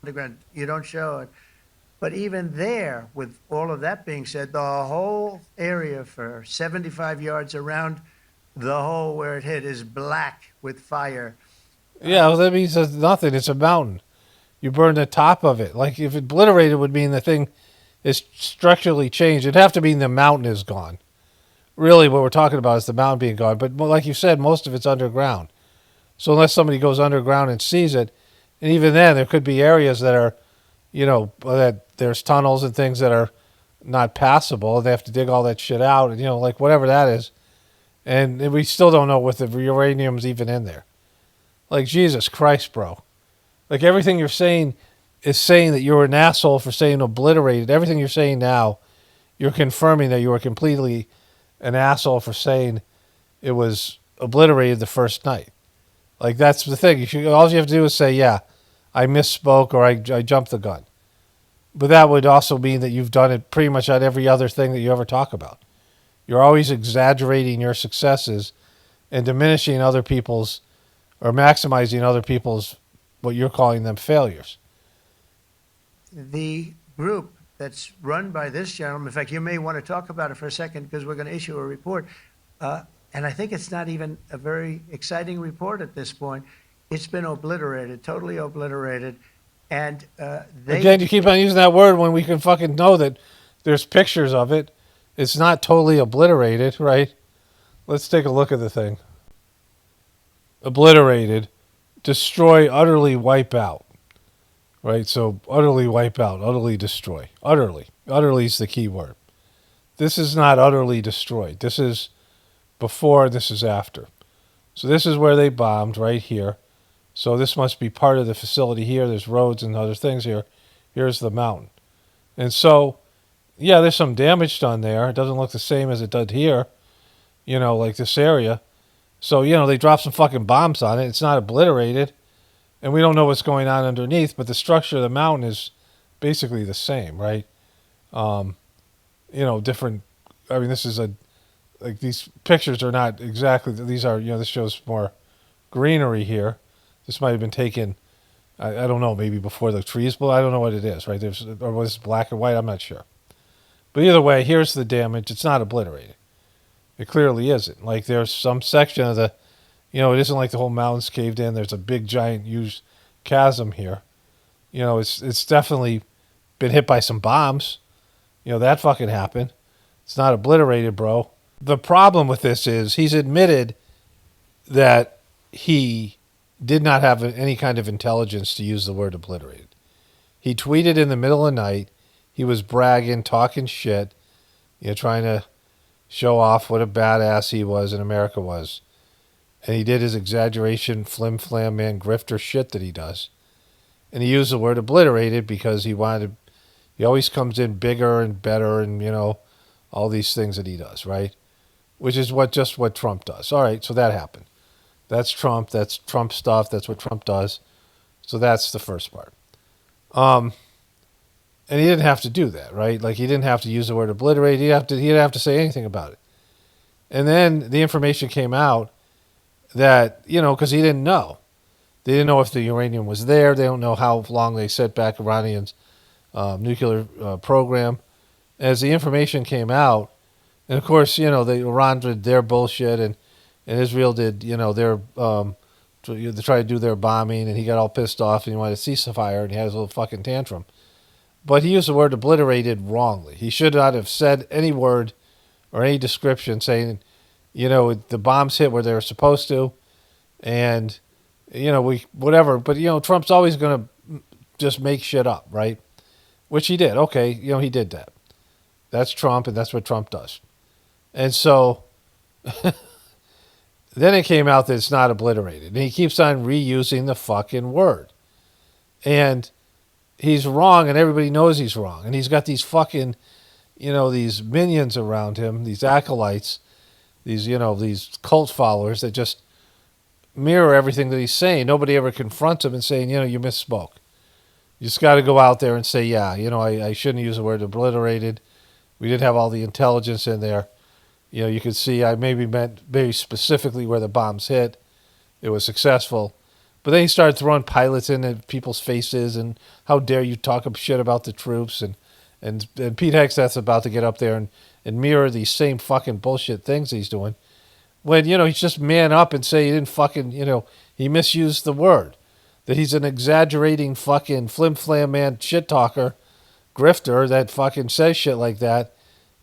Underground. You don't show it. But even there, with all of that being said, the whole area for 75 yards around the hole where it hit is black with fire. Yeah, well, that means it's nothing. It's a mountain. You burn the top of it. Like, if obliterated would mean the thing is structurally changed. It'd have to mean the mountain is gone. Really, what we're talking about is the mountain being gone. But like you said, most of it's underground. So unless somebody goes underground and sees it, and even then, there could be areas that are, that there's tunnels and things that are not passable. They have to dig all that shit out, and, like whatever that is. And we still don't know what the uranium's even in there. Like, Jesus Christ, bro. Like, everything you're saying is saying that you're an asshole for saying obliterated. Everything you're saying now, you're confirming that you were completely an asshole for saying it was obliterated the first night. Like, that's the thing. All you have to do is say, yeah, I misspoke or I jumped the gun. But that would also mean that you've done it pretty much on every other thing that you ever talk about. You're always exaggerating your successes and diminishing other people's or maximizing other people's, what you're calling them, failures. The group that's run by this gentleman, in fact, you may want to talk about it for a second because we're going to issue a report. And I think it's not even a very exciting report at this point. It's been obliterated, totally obliterated. And again, you keep on using that word when we can fucking know that there's pictures of it It's not totally obliterated, right? Let's take a look at the thing. Obliterated, destroy, utterly wipe out, right? So utterly wipe out, utterly destroy. Utterly. Utterly is the key word. This is not utterly destroyed. This is before, this is after. So this is where they bombed, right here. So this must be part of the facility here. There's roads and other things here. Here's the mountain. And so, yeah, there's some damage done there. It doesn't look the same as it did here, like this area. So, they dropped some fucking bombs on it. It's not obliterated. And we don't know what's going on underneath, but the structure of the mountain is basically the same, right? Different. I mean, this is like these pictures are not exactly, these are, this shows more greenery here. This might have been taken, I don't know, maybe before the trees blew. I don't know what it is, right? Or was it black and white? I'm not sure. But either way, here's the damage. It's not obliterated. It clearly isn't. Like there's some section of the, it isn't like the whole mountain's caved in. There's a big, giant, huge chasm here. It's definitely been hit by some bombs. That fucking happened. It's not obliterated, bro. The problem with this is he's admitted that he did not have any kind of intelligence to use the word obliterated. He tweeted in the middle of the night. He was bragging, talking shit, trying to show off what a badass he was and America was. And he did his exaggeration, flim-flam, man, grifter shit that he does. And he used the word obliterated because he always comes in bigger and better and, all these things that he does, right? Which is just what Trump does. All right, so that happened. That's Trump. That's Trump stuff. That's what Trump does. So that's the first part. And he didn't have to do that, right? Like he didn't have to use the word obliterate. He didn't have to say anything about it. And then the information came out that, because he didn't know. They didn't know if the uranium was there. They don't know how long they set back Iranians' nuclear program. As the information came out, and of course, Iran did their bullshit and Israel did, their, to try to do their bombing, and he got all pissed off and he wanted a ceasefire and he had his little fucking tantrum. But he used the word obliterated wrongly. He should not have said any word or any description saying, the bombs hit where they were supposed to, and, whatever. But, Trump's always going to just make shit up, right? Which he did. Okay, he did that. That's Trump, and that's what Trump does. And so then it came out that it's not obliterated. And he keeps on reusing the fucking word. And he's wrong, and everybody knows he's wrong. And he's got these fucking, these minions around him, these acolytes, these cult followers that just mirror everything that he's saying. Nobody ever confronts him and saying, you misspoke. You just got to go out there and say, yeah, I shouldn't use the word obliterated. We didn't have all the intelligence in there. You could see I maybe meant very specifically where the bombs hit. It was successful. But then he started throwing pilots into people's faces and how dare you talk shit about the troops. And Pete Hegseth's about to get up there and mirror these same fucking bullshit things he's doing. When, he's just man up and say he didn't fucking, he misused the word. That he's an exaggerating fucking flim-flam man shit talker, grifter that fucking says shit like that.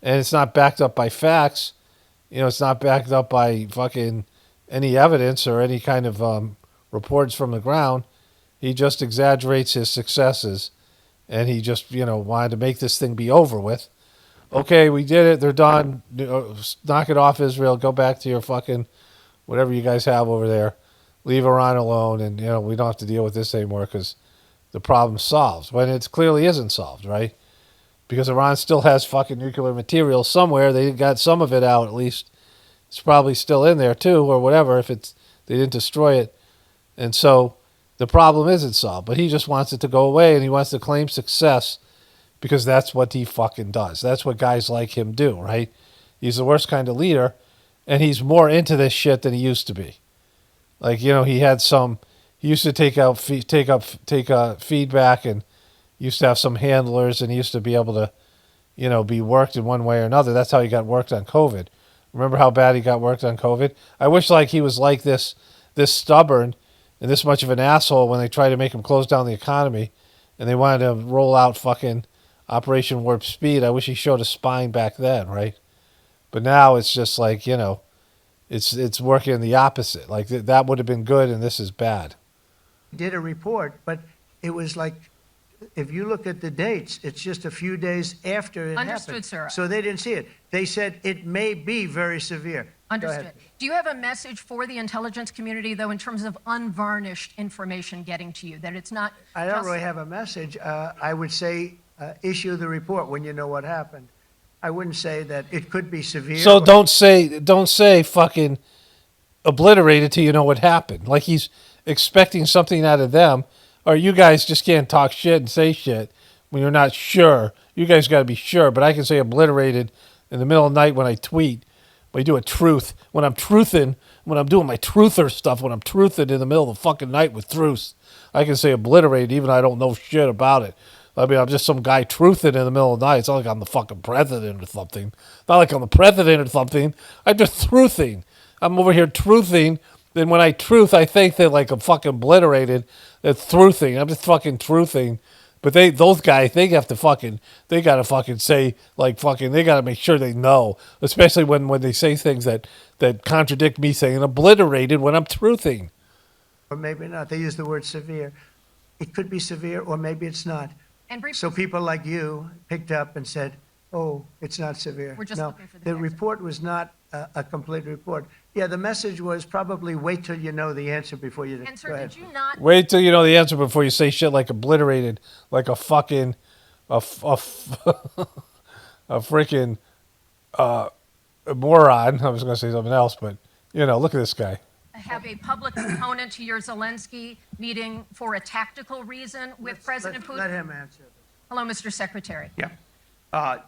And it's not backed up by facts. It's not backed up by fucking any evidence or any kind of reports from the ground. He just exaggerates his successes. And he just, wanted to make this thing be over with. Okay, we did it. They're done. Knock it off, Israel. Go back to your fucking whatever you guys have over there. Leave Iran alone. And, we don't have to deal with this anymore because the problem's solved. When it clearly isn't solved, right? Because Iran still has fucking nuclear material somewhere. They got some of it out, at least. It's probably still in there, too, or whatever, if they didn't destroy it. And so the problem isn't solved. But he just wants it to go away, and he wants to claim success because that's what he fucking does. That's what guys like him do, right? He's the worst kind of leader, and he's more into this shit than he used to be. Like, he used to take feedback and used to have some handlers and he used to be able to, be worked in one way or another. That's how he got worked on COVID. Remember how bad he got worked on COVID? I wish he was like this stubborn and this much of an asshole when they tried to make him close down the economy and they wanted to roll out fucking Operation Warp Speed. I wish he showed a spine back then, right? But now it's just like, it's working the opposite. Like that would have been good, and this is bad. Did a report, but it was like, if you look at the dates, it's just a few days after it Understood, happened. sir. So they didn't see it. They said it may be very severe. Understood. Do you have a message for the intelligence community, though, in terms of unvarnished information getting to you, that it's not I don't really have a message. I would say issue the report when you know what happened. I wouldn't say that it could be severe. So don't say fucking obliterated till you know what happened. Like he's expecting something out of them, or you guys just can't talk shit and say shit when you're not sure. You guys got to be sure. But I can say obliterated in the middle of the night when I tweet. When I do a truth, when I'm truthing, when I'm doing my truther stuff, when I'm truthing in the middle of the fucking night with truths, I can say obliterated even though I don't know shit about it. I mean, I'm just some guy truthing in the middle of the night. It's not like I'm the fucking president or something. Not like I'm the president or something. I'm just truthing. I'm over here truthing. Then when I truth, I think that like I'm fucking obliterated. That's truthing. I'm just fucking truthing. But those guys, they gotta fucking say, like fucking, they gotta make sure they know. Especially when they say things that contradict me saying obliterated when I'm truthing. Or maybe not. They use the word severe. It could be severe, or maybe it's not. So people like you picked up and said, oh, it's not severe. We're just looking for the answer. report was not a complete report. Yeah, the message was probably wait till you know the answer before you... And sir, did you not... Wait till you know the answer before you say shit like obliterated, like a fucking... a freaking moron. I was going to say something else, but, look at this guy. Have a public component to your Zelensky meeting for a tactical reason with President Putin? Let him answer. Hello, Mr. Secretary. Yeah.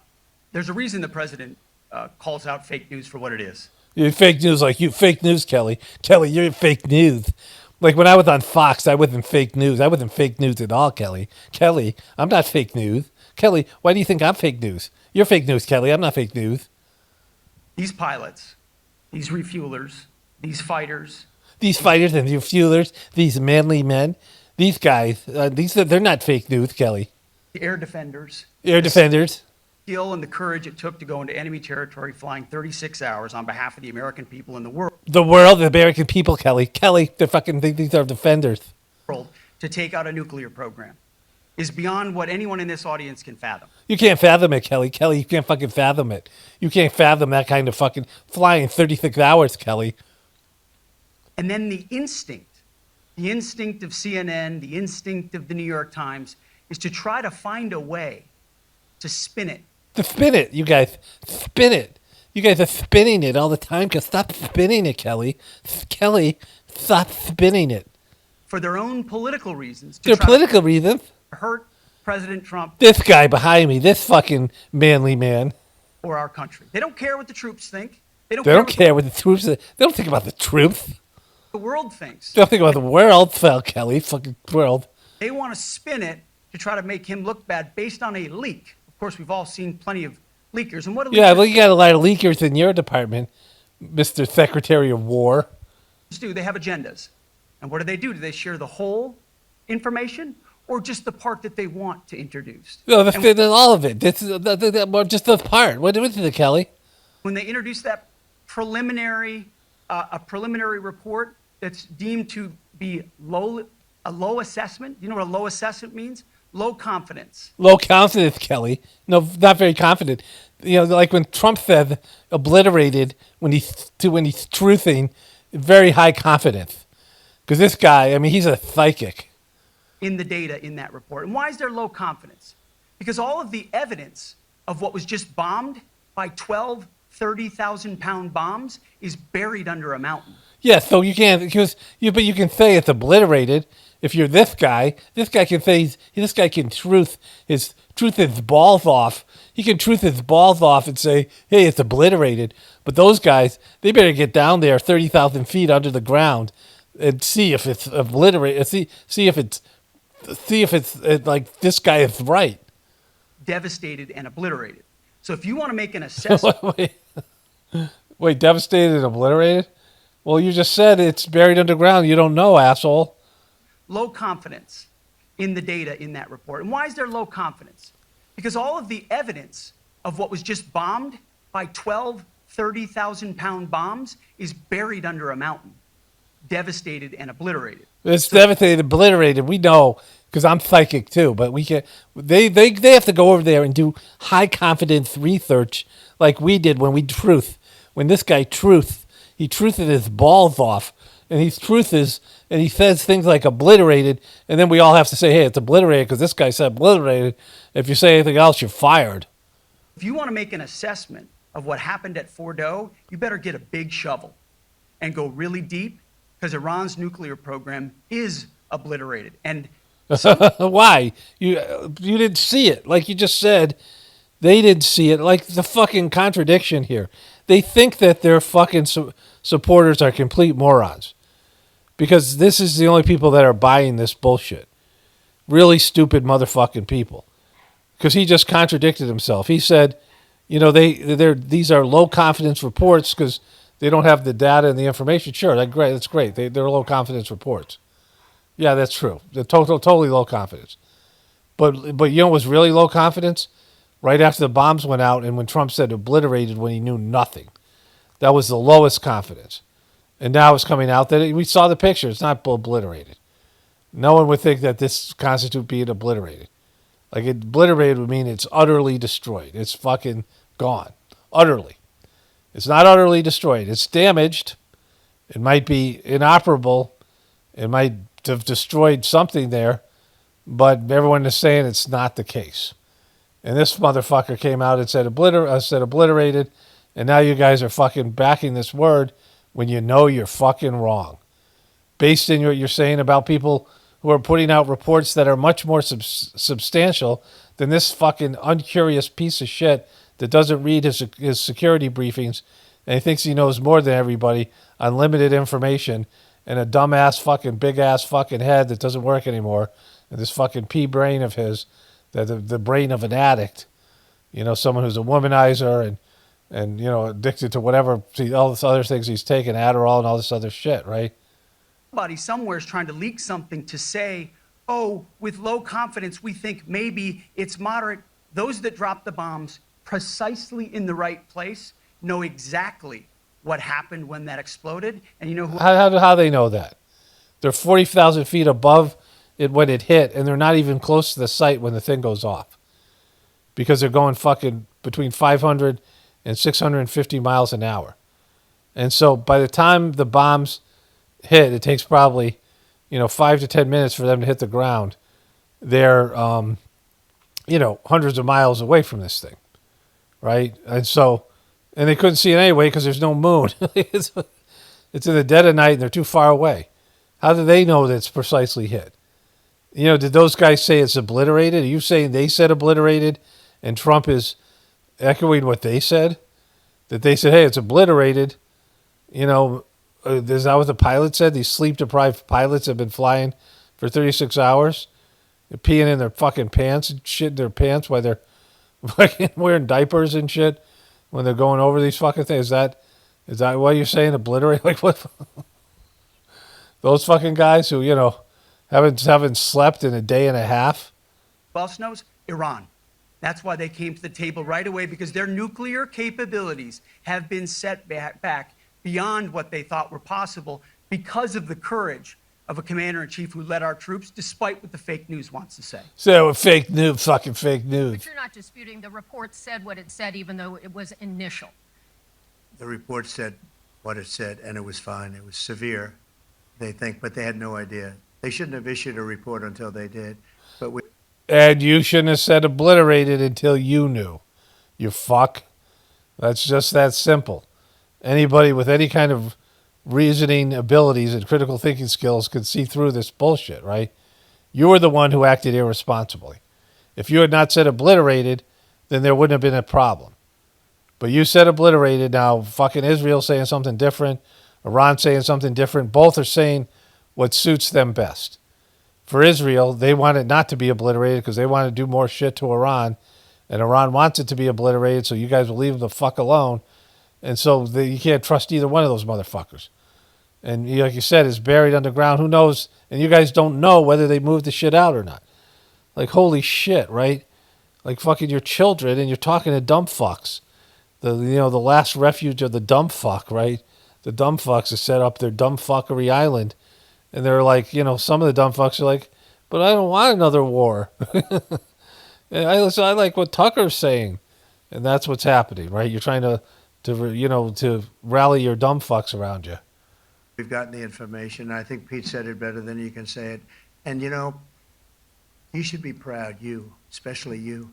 There's a reason the president calls out fake news for what it is. You're fake news, like you fake news, Kelly. Kelly, you're fake news. Like when I was on Fox, I wasn't fake news. I wasn't fake news at all, Kelly. Kelly, I'm not fake news. Kelly, why do you think I'm fake news? You're fake news, Kelly. I'm not fake news. These pilots, these refuelers, these fighters and refuelers, these manly men, these guys, they're not fake news, Kelly. the air defenders. Skill and the courage it took to go into enemy territory, flying 36 hours on behalf of the American people and the world. The American people, Kelly. Kelly, these are defenders. To take out a nuclear program is beyond what anyone in this audience can fathom. You can't fathom it, Kelly. Kelly, you can't fucking fathom it. You can't fathom that kind of fucking flying 36 hours, Kelly. And then the instinct of CNN, the instinct of the New York Times, is to try to find a way to spin it. To spin it, you guys. Spin it. You guys are spinning it all the time. Stop spinning it, Kelly. Kelly, stop spinning it. For their own political reasons. Their political reasons? Hurt President Trump. This guy behind me, this fucking manly man. Or our country. They don't care what the troops think. They don't care what the troops think. They don't think about the troops. The world thinks. They don't think about the world, Phil Kelly. Fucking world. They want to spin it to try to make him look bad based on a leak. Of course, we've all seen plenty of leakers. And what do you got a lot of leakers in your department, Mr. Secretary of War. They have agendas. And what do? Do they share the whole information or just the part that they want to introduce? No, all of it. This is just the part. What is it, Kelly? When they introduce that preliminary report that's deemed to be a low assessment. You know what a low assessment means? Low confidence. Low confidence, Kelly. No, not very confident. Like when Trump said obliterated when he's truthing, very high confidence. Because this guy, he's a psychic. In the data in that report. And why is there low confidence? Because all of the evidence of what was just bombed by 12 30,000-pound bombs is buried under a mountain. Yeah, so you can't, but you can say it's obliterated. If you're this guy can say, this guy can truth his balls off. He can truth his balls off and say, hey, it's obliterated. But those guys, they better get down there 30,000 feet under the ground and see if it's obliterated. See if it's like this guy is right. Devastated and obliterated. So if you want to make an assessment. Wait, devastated and obliterated? Well, you just said it's buried underground. You don't know, asshole. Low confidence in the data in that report. And why is there low confidence? Because all of the evidence of what was just bombed by 12 30,000-pound bombs is buried under a mountain, devastated and obliterated. It's devastated, obliterated. We know because I'm psychic too, but we can. They have to go over there and do high confidence research like we did when this guy he truthed his balls off, and he says things like obliterated, and then we all have to say, hey, it's obliterated because this guy said obliterated. If you say anything else, you're fired. If you want to make an assessment of what happened at Fordo, you better get a big shovel and go really deep, because Iran's nuclear program is obliterated. And why? You didn't see it. Like you just said, they didn't see it. Like the fucking contradiction here. They think that their fucking supporters are complete morons because this is the only people that are buying this bullshit. Really stupid motherfucking people. Because he just contradicted himself. He said, these are low confidence reports because they don't have the data and the information. Sure, that's great. They're low confidence reports. Yeah, that's true. They're totally low confidence. But you know what was really low confidence? Right after the bombs went out and when Trump said obliterated when he knew nothing. That was the lowest confidence. And now it's coming out that we saw the picture. It's not obliterated. No one would think that this constitutes being obliterated. Like obliterated would mean it's utterly destroyed. It's fucking gone. Utterly. It's not utterly destroyed. It's damaged. It might be inoperable. It might have destroyed something there, but everyone is saying it's not the case. And this motherfucker came out and said obliterated, and now you guys are fucking backing this word when you know you're fucking wrong. Based in what you're saying about people who are putting out reports that are much more substantial than this fucking uncurious piece of shit that doesn't read his security briefings, and he thinks he knows more than everybody on limited information and a dumbass fucking big-ass fucking head that doesn't work anymore, and this fucking pea brain of his, the brain of an addict, someone who's a womanizer and addicted to whatever, all this other things he's taking, Adderall and all this other shit, right? Somebody somewhere is trying to leak something to say, oh, with low confidence, we think maybe it's moderate. Those that dropped the bombs precisely in the right place know exactly what happened when that exploded. And you know who? How they know that? They're 40,000 feet above it when it hit, and they're not even close to the site when the thing goes off. Because they're going fucking between 500 and 650 miles an hour. And so by the time the bombs hit, it takes probably, 5 to 10 minutes for them to hit the ground. They're, hundreds of miles away from this thing. Right? And they couldn't see it anyway because there's no moon. It's in the dead of night and they're too far away. How do they know that it's precisely hit? Did those guys say it's obliterated? Are you saying they said obliterated and Trump is echoing what they said? That they said, hey, it's obliterated. Is that what the pilot said? These sleep-deprived pilots have been flying for 36 hours. They're peeing in their fucking pants and shit in their pants while they're fucking wearing diapers and shit when they're going over these fucking things. Is that what you're saying? Obliterate? Like what? Those fucking guys who, haven't slept in a day and a half? Who else knows? Iran. That's why they came to the table right away, because their nuclear capabilities have been set back beyond what they thought were possible because of the courage of a commander-in-chief who led our troops, despite what the fake news wants to say. So fake news, fucking fake news. But you're not disputing the report said what it said, even though it was initial. The report said what it said, and it was fine. It was severe, they think, but they had no idea. They shouldn't have issued a report until they did. And you shouldn't have said obliterated until you knew. You fuck. That's just that simple. Anybody with any kind of reasoning abilities and critical thinking skills could see through this bullshit, right? You were the one who acted irresponsibly. If you had not said obliterated, then there wouldn't have been a problem. But you said obliterated. Now fucking Israel saying something different, Iran saying something different. Both are saying what suits them best. For Israel, they want it not to be obliterated because they want to do more shit to Iran, and Iran wants it to be obliterated, so you guys will leave them the fuck alone. And so you can't trust either one of those motherfuckers. And like you said, it's buried underground. Who knows? And you guys don't know whether they moved the shit out or not. Like, holy shit, right? Like fucking your children, and you're talking to dumb fucks. the last refuge of the dumb fuck, right? The dumb fucks have set up their dumb fuckery island, and they're like, some of the dumb fucks are like, but I don't want another war. And I like what Tucker's saying, and that's what's happening, right? You're trying to rally your dumb fucks around you. We've gotten the information. I think Pete said it better than you can say it. And you should be proud. You, especially you,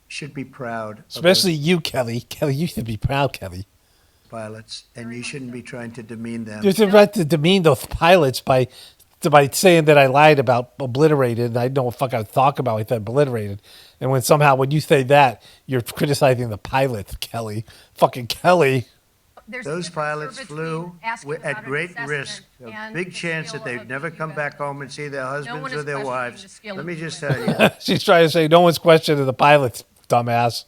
should be proud. Especially you, Kelly. Kelly, you should be proud, Kelly. Pilots, and you shouldn't be trying to demean them. You're right to demean those pilots by saying that I lied about obliterated, and I don't know what fuck I talk about with that obliterated. And when you say that, you're criticizing the pilots, Kelly. Fucking Kelly. Those pilots flew at great risk, a big chance that they'd never come back home and see their husbands or their wives. Let me just tell you. She's trying to say no one's questioning the pilots, dumbass.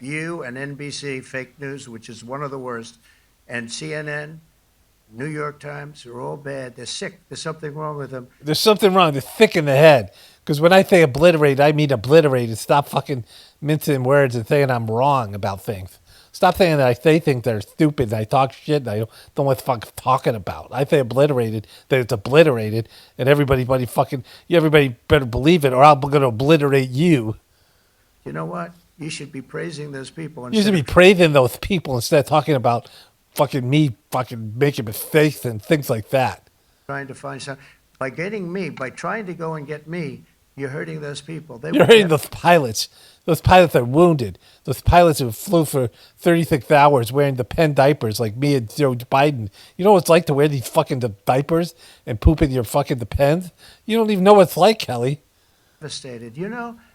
You and NBC, fake news, which is one of the worst, and CNN, New York Times, are all bad. They're sick. There's something wrong with them. There's something wrong. They're thick in the head. Because when I say obliterated, I mean obliterated. Stop fucking mincing words and saying I'm wrong about things. Stop saying that I say things that are stupid and I talk shit and I don't know what the fuck I'm talking about. I say obliterated, that it's obliterated, and everybody better believe it or I'm going to obliterate you. You know what? You should be praising those people. You should be praising those people instead of talking about fucking me fucking making mistakes and things like that. Trying to find something. By trying to go and get me, you're hurting those people. You're hurting those pilots. Those pilots are wounded. Those pilots who flew for 36 hours wearing the pen diapers like me and Joe Biden. You know what it's like to wear these fucking diapers and poop in your fucking Depends? You don't even know what it's like, Kelly. Devastated.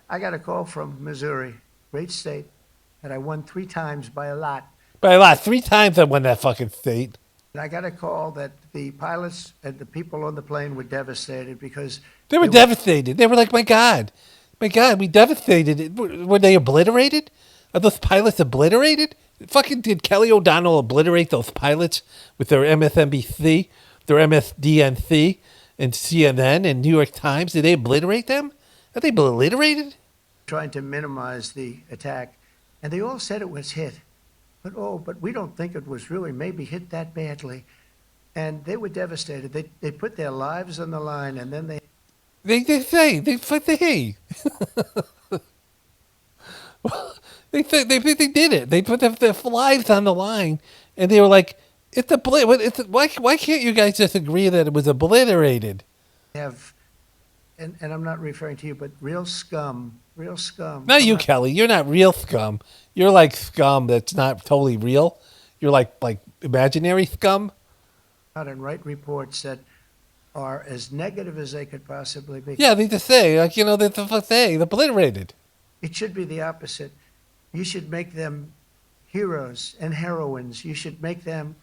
I got a call from Missouri, great state, that I won 3 times by a lot. By a lot. 3 times I won that fucking state. And I got a call that the pilots and the people on the plane were devastated because... They were devastated. They were like, my God, we devastated. Were they obliterated? Are those pilots obliterated? Fucking did Kelly O'Donnell obliterate those pilots with their MSNBC, their MSDNC, and CNN and New York Times? Did they obliterate them? Are they obliterated? Trying to minimize the attack. And they all said it was hit. But we don't think it was really maybe hit that badly. And they were devastated. They put their lives on the line, and then they They say they did it. They put their lives on the line, and they were like, why can't you guys just agree that it was obliterated? have, and I'm not referring to you, but real scum. Not you, Kelly. You're not real scum. You're like scum that's not totally real. You're like imaginary scum. Out and write reports that are as negative as they could possibly be. Yeah, they just say, they're obliterated. It should be the opposite. You should make them heroes and heroines. You should make them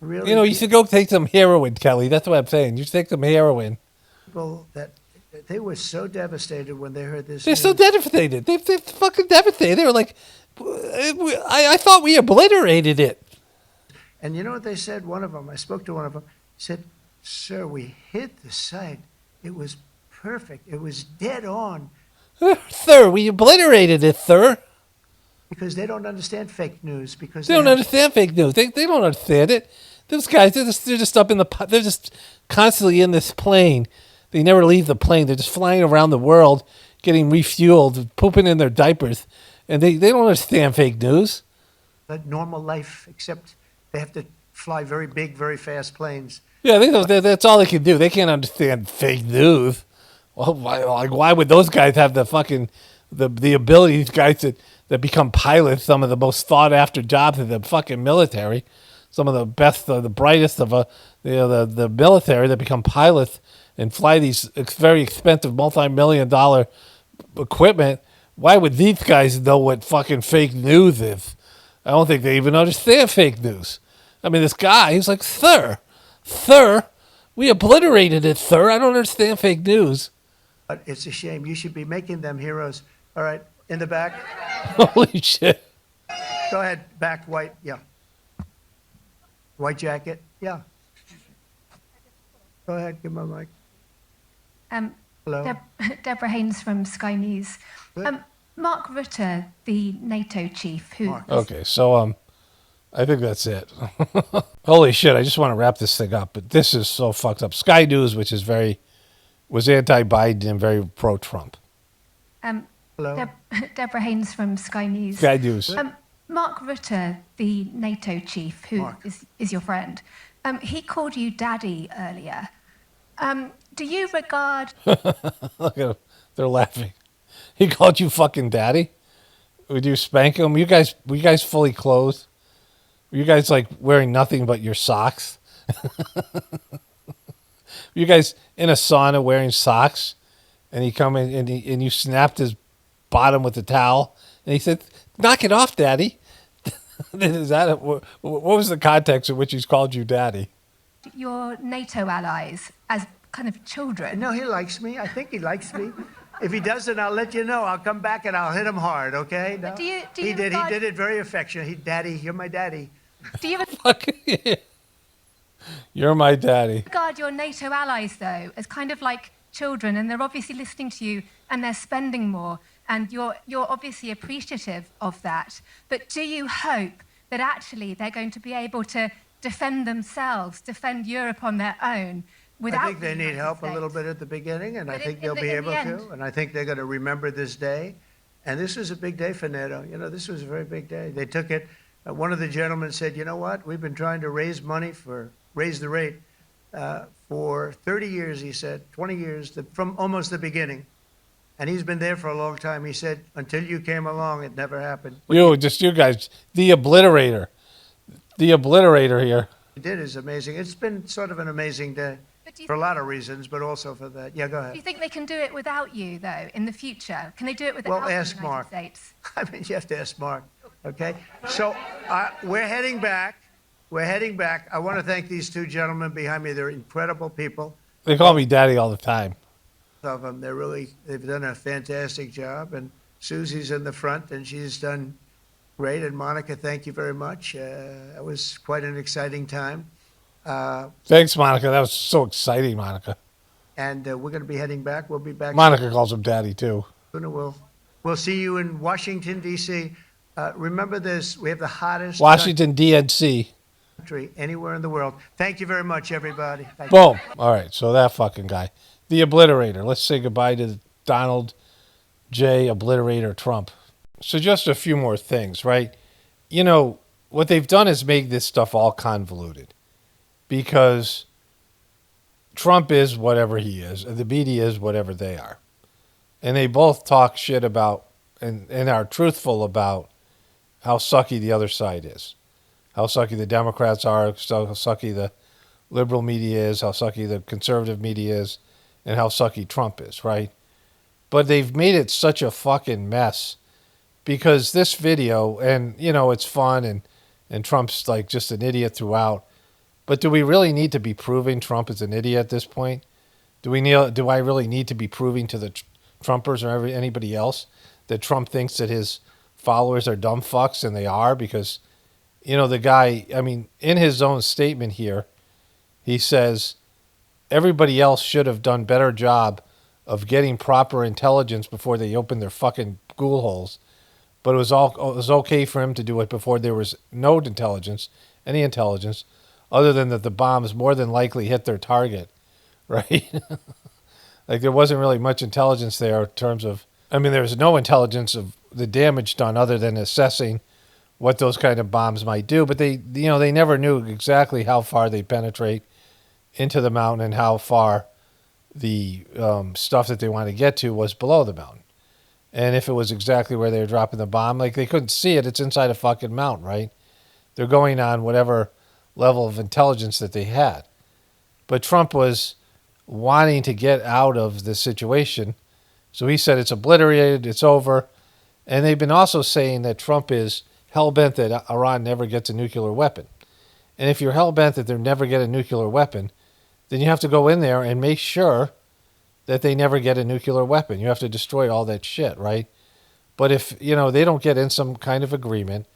really... You should go take some heroin, Kelly. That's what I'm saying. You should take some heroin. People that... They were so devastated when they heard this. They're so devastated. They're fucking devastated. They were like, I thought we obliterated it. And you know what they said? One of them, I spoke to one of them, said, sir, we hit the site. It was perfect. It was dead on. Sir, we obliterated it, sir. Because they don't understand fake news. Because they don't understand fake news. They don't understand it. Those guys, they're just up in they're just constantly in this plane. They never leave the plane. They're just flying around the world, getting refueled, pooping in their diapers. And they don't understand fake news. That normal life, except they have to fly very big, very fast planes. Yeah, that's all they can do. They can't understand fake news. Well, why would those guys have the fucking the ability? These guys that become pilots, some of the most sought after jobs in the fucking military, some of the best, the brightest of the military that become pilots and fly these very expensive multi-million-dollar equipment. Why would these guys know what fucking fake news is? I don't think they even understand fake news. I mean, this guy, he's like, sir, we obliterated it, sir. I don't understand fake news. But it's a shame. You should be making them heroes. All right, in the back. Holy shit. Go ahead, back, white, yeah. White jacket, yeah. Go ahead, give my mic. Hello. Deborah Haynes from Sky News. Mark Rutte, the NATO chief, who... Okay, so I think that's it. Holy shit, I just want to wrap this thing up, but this is so fucked up. Sky News, which is was anti-Biden and very pro-Trump. Hello? Deborah Haynes from Sky News. Sky News. Mark Rutte, the NATO chief, who is your friend, he called you daddy earlier. Do you regard... Look at them. They're laughing. He called you fucking daddy? Would you spank him? Were you guys fully clothed? Were you guys like wearing nothing but your socks? Were you guys in a sauna wearing socks? And he come in and you snapped his bottom with the towel? And he said, knock it off, daddy. Is that what was the context in which he's called you daddy? Your NATO allies as kind of children. No, he likes me. I think he likes me. If he doesn't, I'll let you know. I'll come back and I'll hit him hard, okay? No? He did it very affectionate. Daddy, you're my daddy. Do you You're my daddy. regard your NATO allies, though, as kind of like children, and they're obviously listening to you and they're spending more, and you're obviously appreciative of that. But do you hope that actually they're going to be able to defend themselves, defend Europe on their own? I think they need help a little bit at the beginning, and I think they'll be able to. And I think they're going to remember this day. And this was a big day for NATO. You know, this was a very big day. They took it. One of the gentlemen said, you know what? We've been trying to raise the rate for 30 years, he said, 20 years, from almost the beginning. And he's been there for a long time. He said, until you came along, it never happened. You guys, the obliterator. The obliterator here. It is amazing. It's been sort of an amazing day. For a lot of reasons, but also for that. Yeah, go ahead. Do you think they can do it without you, though, in the future? Can they do it without the ask United Mark. States? I mean, you have to ask Mark, okay? So we're heading back. I want to thank these two gentlemen behind me. They're incredible people. They call me daddy all the time. Of them, they've done a fantastic job. And Susie's in the front, and she's done great. And Monica, thank you very much. It was quite an exciting time. Thanks, Monica. That was so exciting, Monica. And we're going to be heading back. We'll be back. Monica calls him daddy, too. We'll see you in Washington, D.C. Remember this. We have the hottest Washington, D.C. country anywhere in the world. Thank you very much, everybody. Boom. All right. So that fucking guy. The obliterator. Let's say goodbye to Donald J. Obliterator Trump. So just a few more things, right? You know, what they've done is make this stuff all convoluted. Because Trump is whatever he is, and the media is whatever they are. And they both talk shit about and are truthful about how sucky the other side is. How sucky the Democrats are, how sucky the liberal media is, how sucky the conservative media is, and how sucky Trump is, right? But they've made it such a fucking mess because this video, and, you know, it's fun, and Trump's like just an idiot throughout. But do we really need to be proving Trump is an idiot at this point? Do I really need to be proving to the Trumpers or anybody else that Trump thinks that his followers are dumb fucks, and they are? Because, you know, the guy, I mean, in his own statement here, he says everybody else should have done better job of getting proper intelligence before they opened their fucking ghoul holes. But it was okay for him to do it before there was no intelligence, any intelligence, other than that the bombs more than likely hit their target, right? Like there wasn't really much intelligence there in terms of, I mean, there was no intelligence of the damage done other than assessing what those kind of bombs might do. But they never knew exactly how far they penetrate into the mountain and how far the stuff that they want to get to was below the mountain. And if it was exactly where they were dropping the bomb, like they couldn't see it, it's inside a fucking mountain, right? They're going on whatever level of intelligence that they had. But Trump was wanting to get out of the situation. So he said it's obliterated, it's over. And they've been also saying that Trump is hell-bent that Iran never gets a nuclear weapon. And if you're hell-bent that they never get a nuclear weapon, then you have to go in there and make sure that they never get a nuclear weapon. You have to destroy all that shit, right? But if, you know, they don't get in some kind of agreement,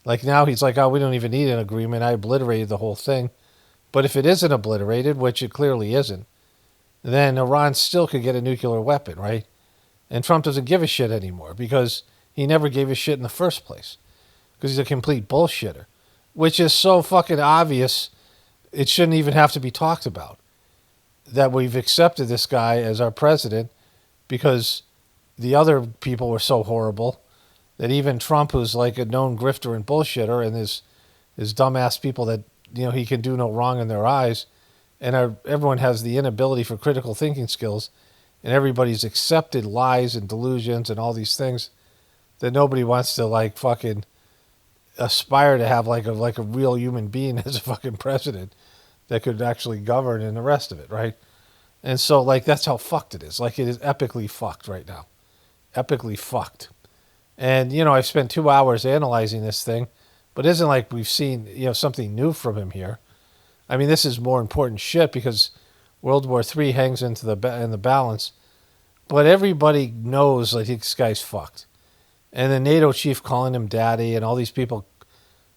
like now he's like, oh, we don't even need an agreement. I obliterated the whole thing. But if it isn't obliterated, which it clearly isn't, then Iran still could get a nuclear weapon, right? And Trump doesn't give a shit anymore because he never gave a shit in the first place because he's a complete bullshitter. which is so fucking obvious, it shouldn't even have to be talked about. That we've accepted this guy as our president because the other people were so horrible that even Trump, who's like a known grifter and bullshitter, and his dumbass people that, you know, he can do no wrong in their eyes, and everyone has the inability for critical thinking skills, and everybody's accepted lies and delusions and all these things that nobody wants to like fucking aspire to have like a real human being as a fucking president that could actually govern and the rest of it, right? And so like that's how fucked it is. Like it is epically fucked right now. Epically fucked. And, you know, I've spent 2 hours analyzing this thing, but it isn't like we've seen, you know, something new from him here. I mean, this is more important shit because World War III hangs in the balance. But everybody knows like this guy's fucked. And the NATO chief calling him daddy and all these people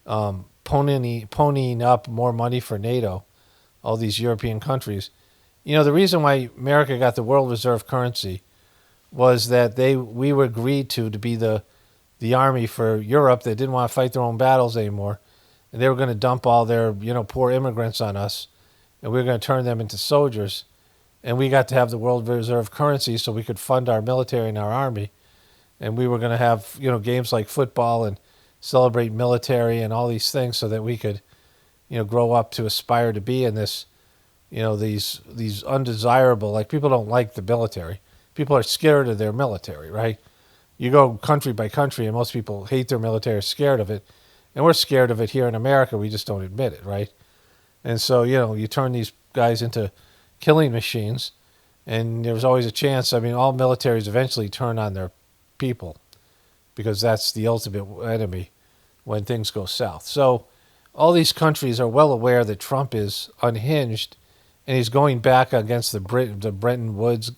ponying up more money for NATO, all these European countries. You know, the reason why America got the world reserve currency was that we were agreed to be the army for Europe that didn't want to fight their own battles anymore. And they were going to dump all their, you know, poor immigrants on us. And we were going to turn them into soldiers. And we got to have the world reserve currency so we could fund our military and our army. And we were going to have, you know, games like football and celebrate military and all these things so that we could, you know, grow up to aspire to be in this, you know, these undesirable, like people don't like the military. People are scared of their military, right? You go country by country and most people hate their military, are scared of it. And we're scared of it here in America. We just don't admit it, right? And so, you know, you turn these guys into killing machines and there's always a chance. I mean, all militaries eventually turn on their people because that's the ultimate enemy when things go south. So all these countries are well aware that Trump is unhinged and he's going back against the Bretton Woods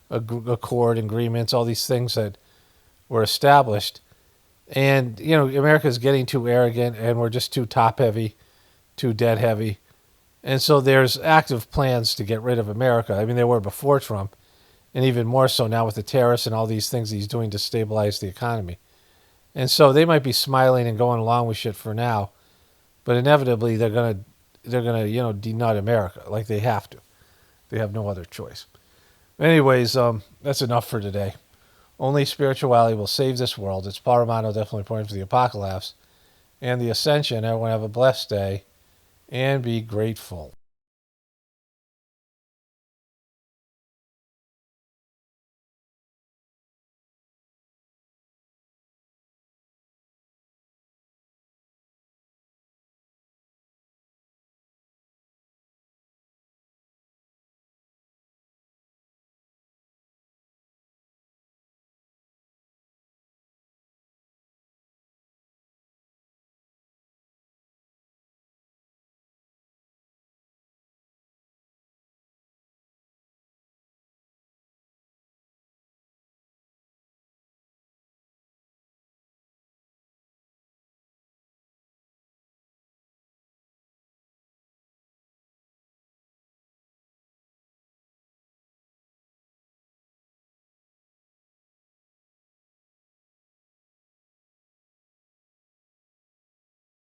Accord agreements, all these things that were established. And, you know, America's getting too arrogant and we're just too top-heavy, too debt-heavy. And so there's active plans to get rid of America. I mean, there were before Trump, and even more so now with the tariffs and all these things he's doing to stabilize the economy. And so they might be smiling and going along with shit for now, but inevitably they're gonna you know, denut America like they have to. They have no other choice. Anyways, that's enough for today. Only spirituality will save this world. It's Paul Romano, definitely pointing for the apocalypse and the ascension. Everyone have a blessed day and be grateful.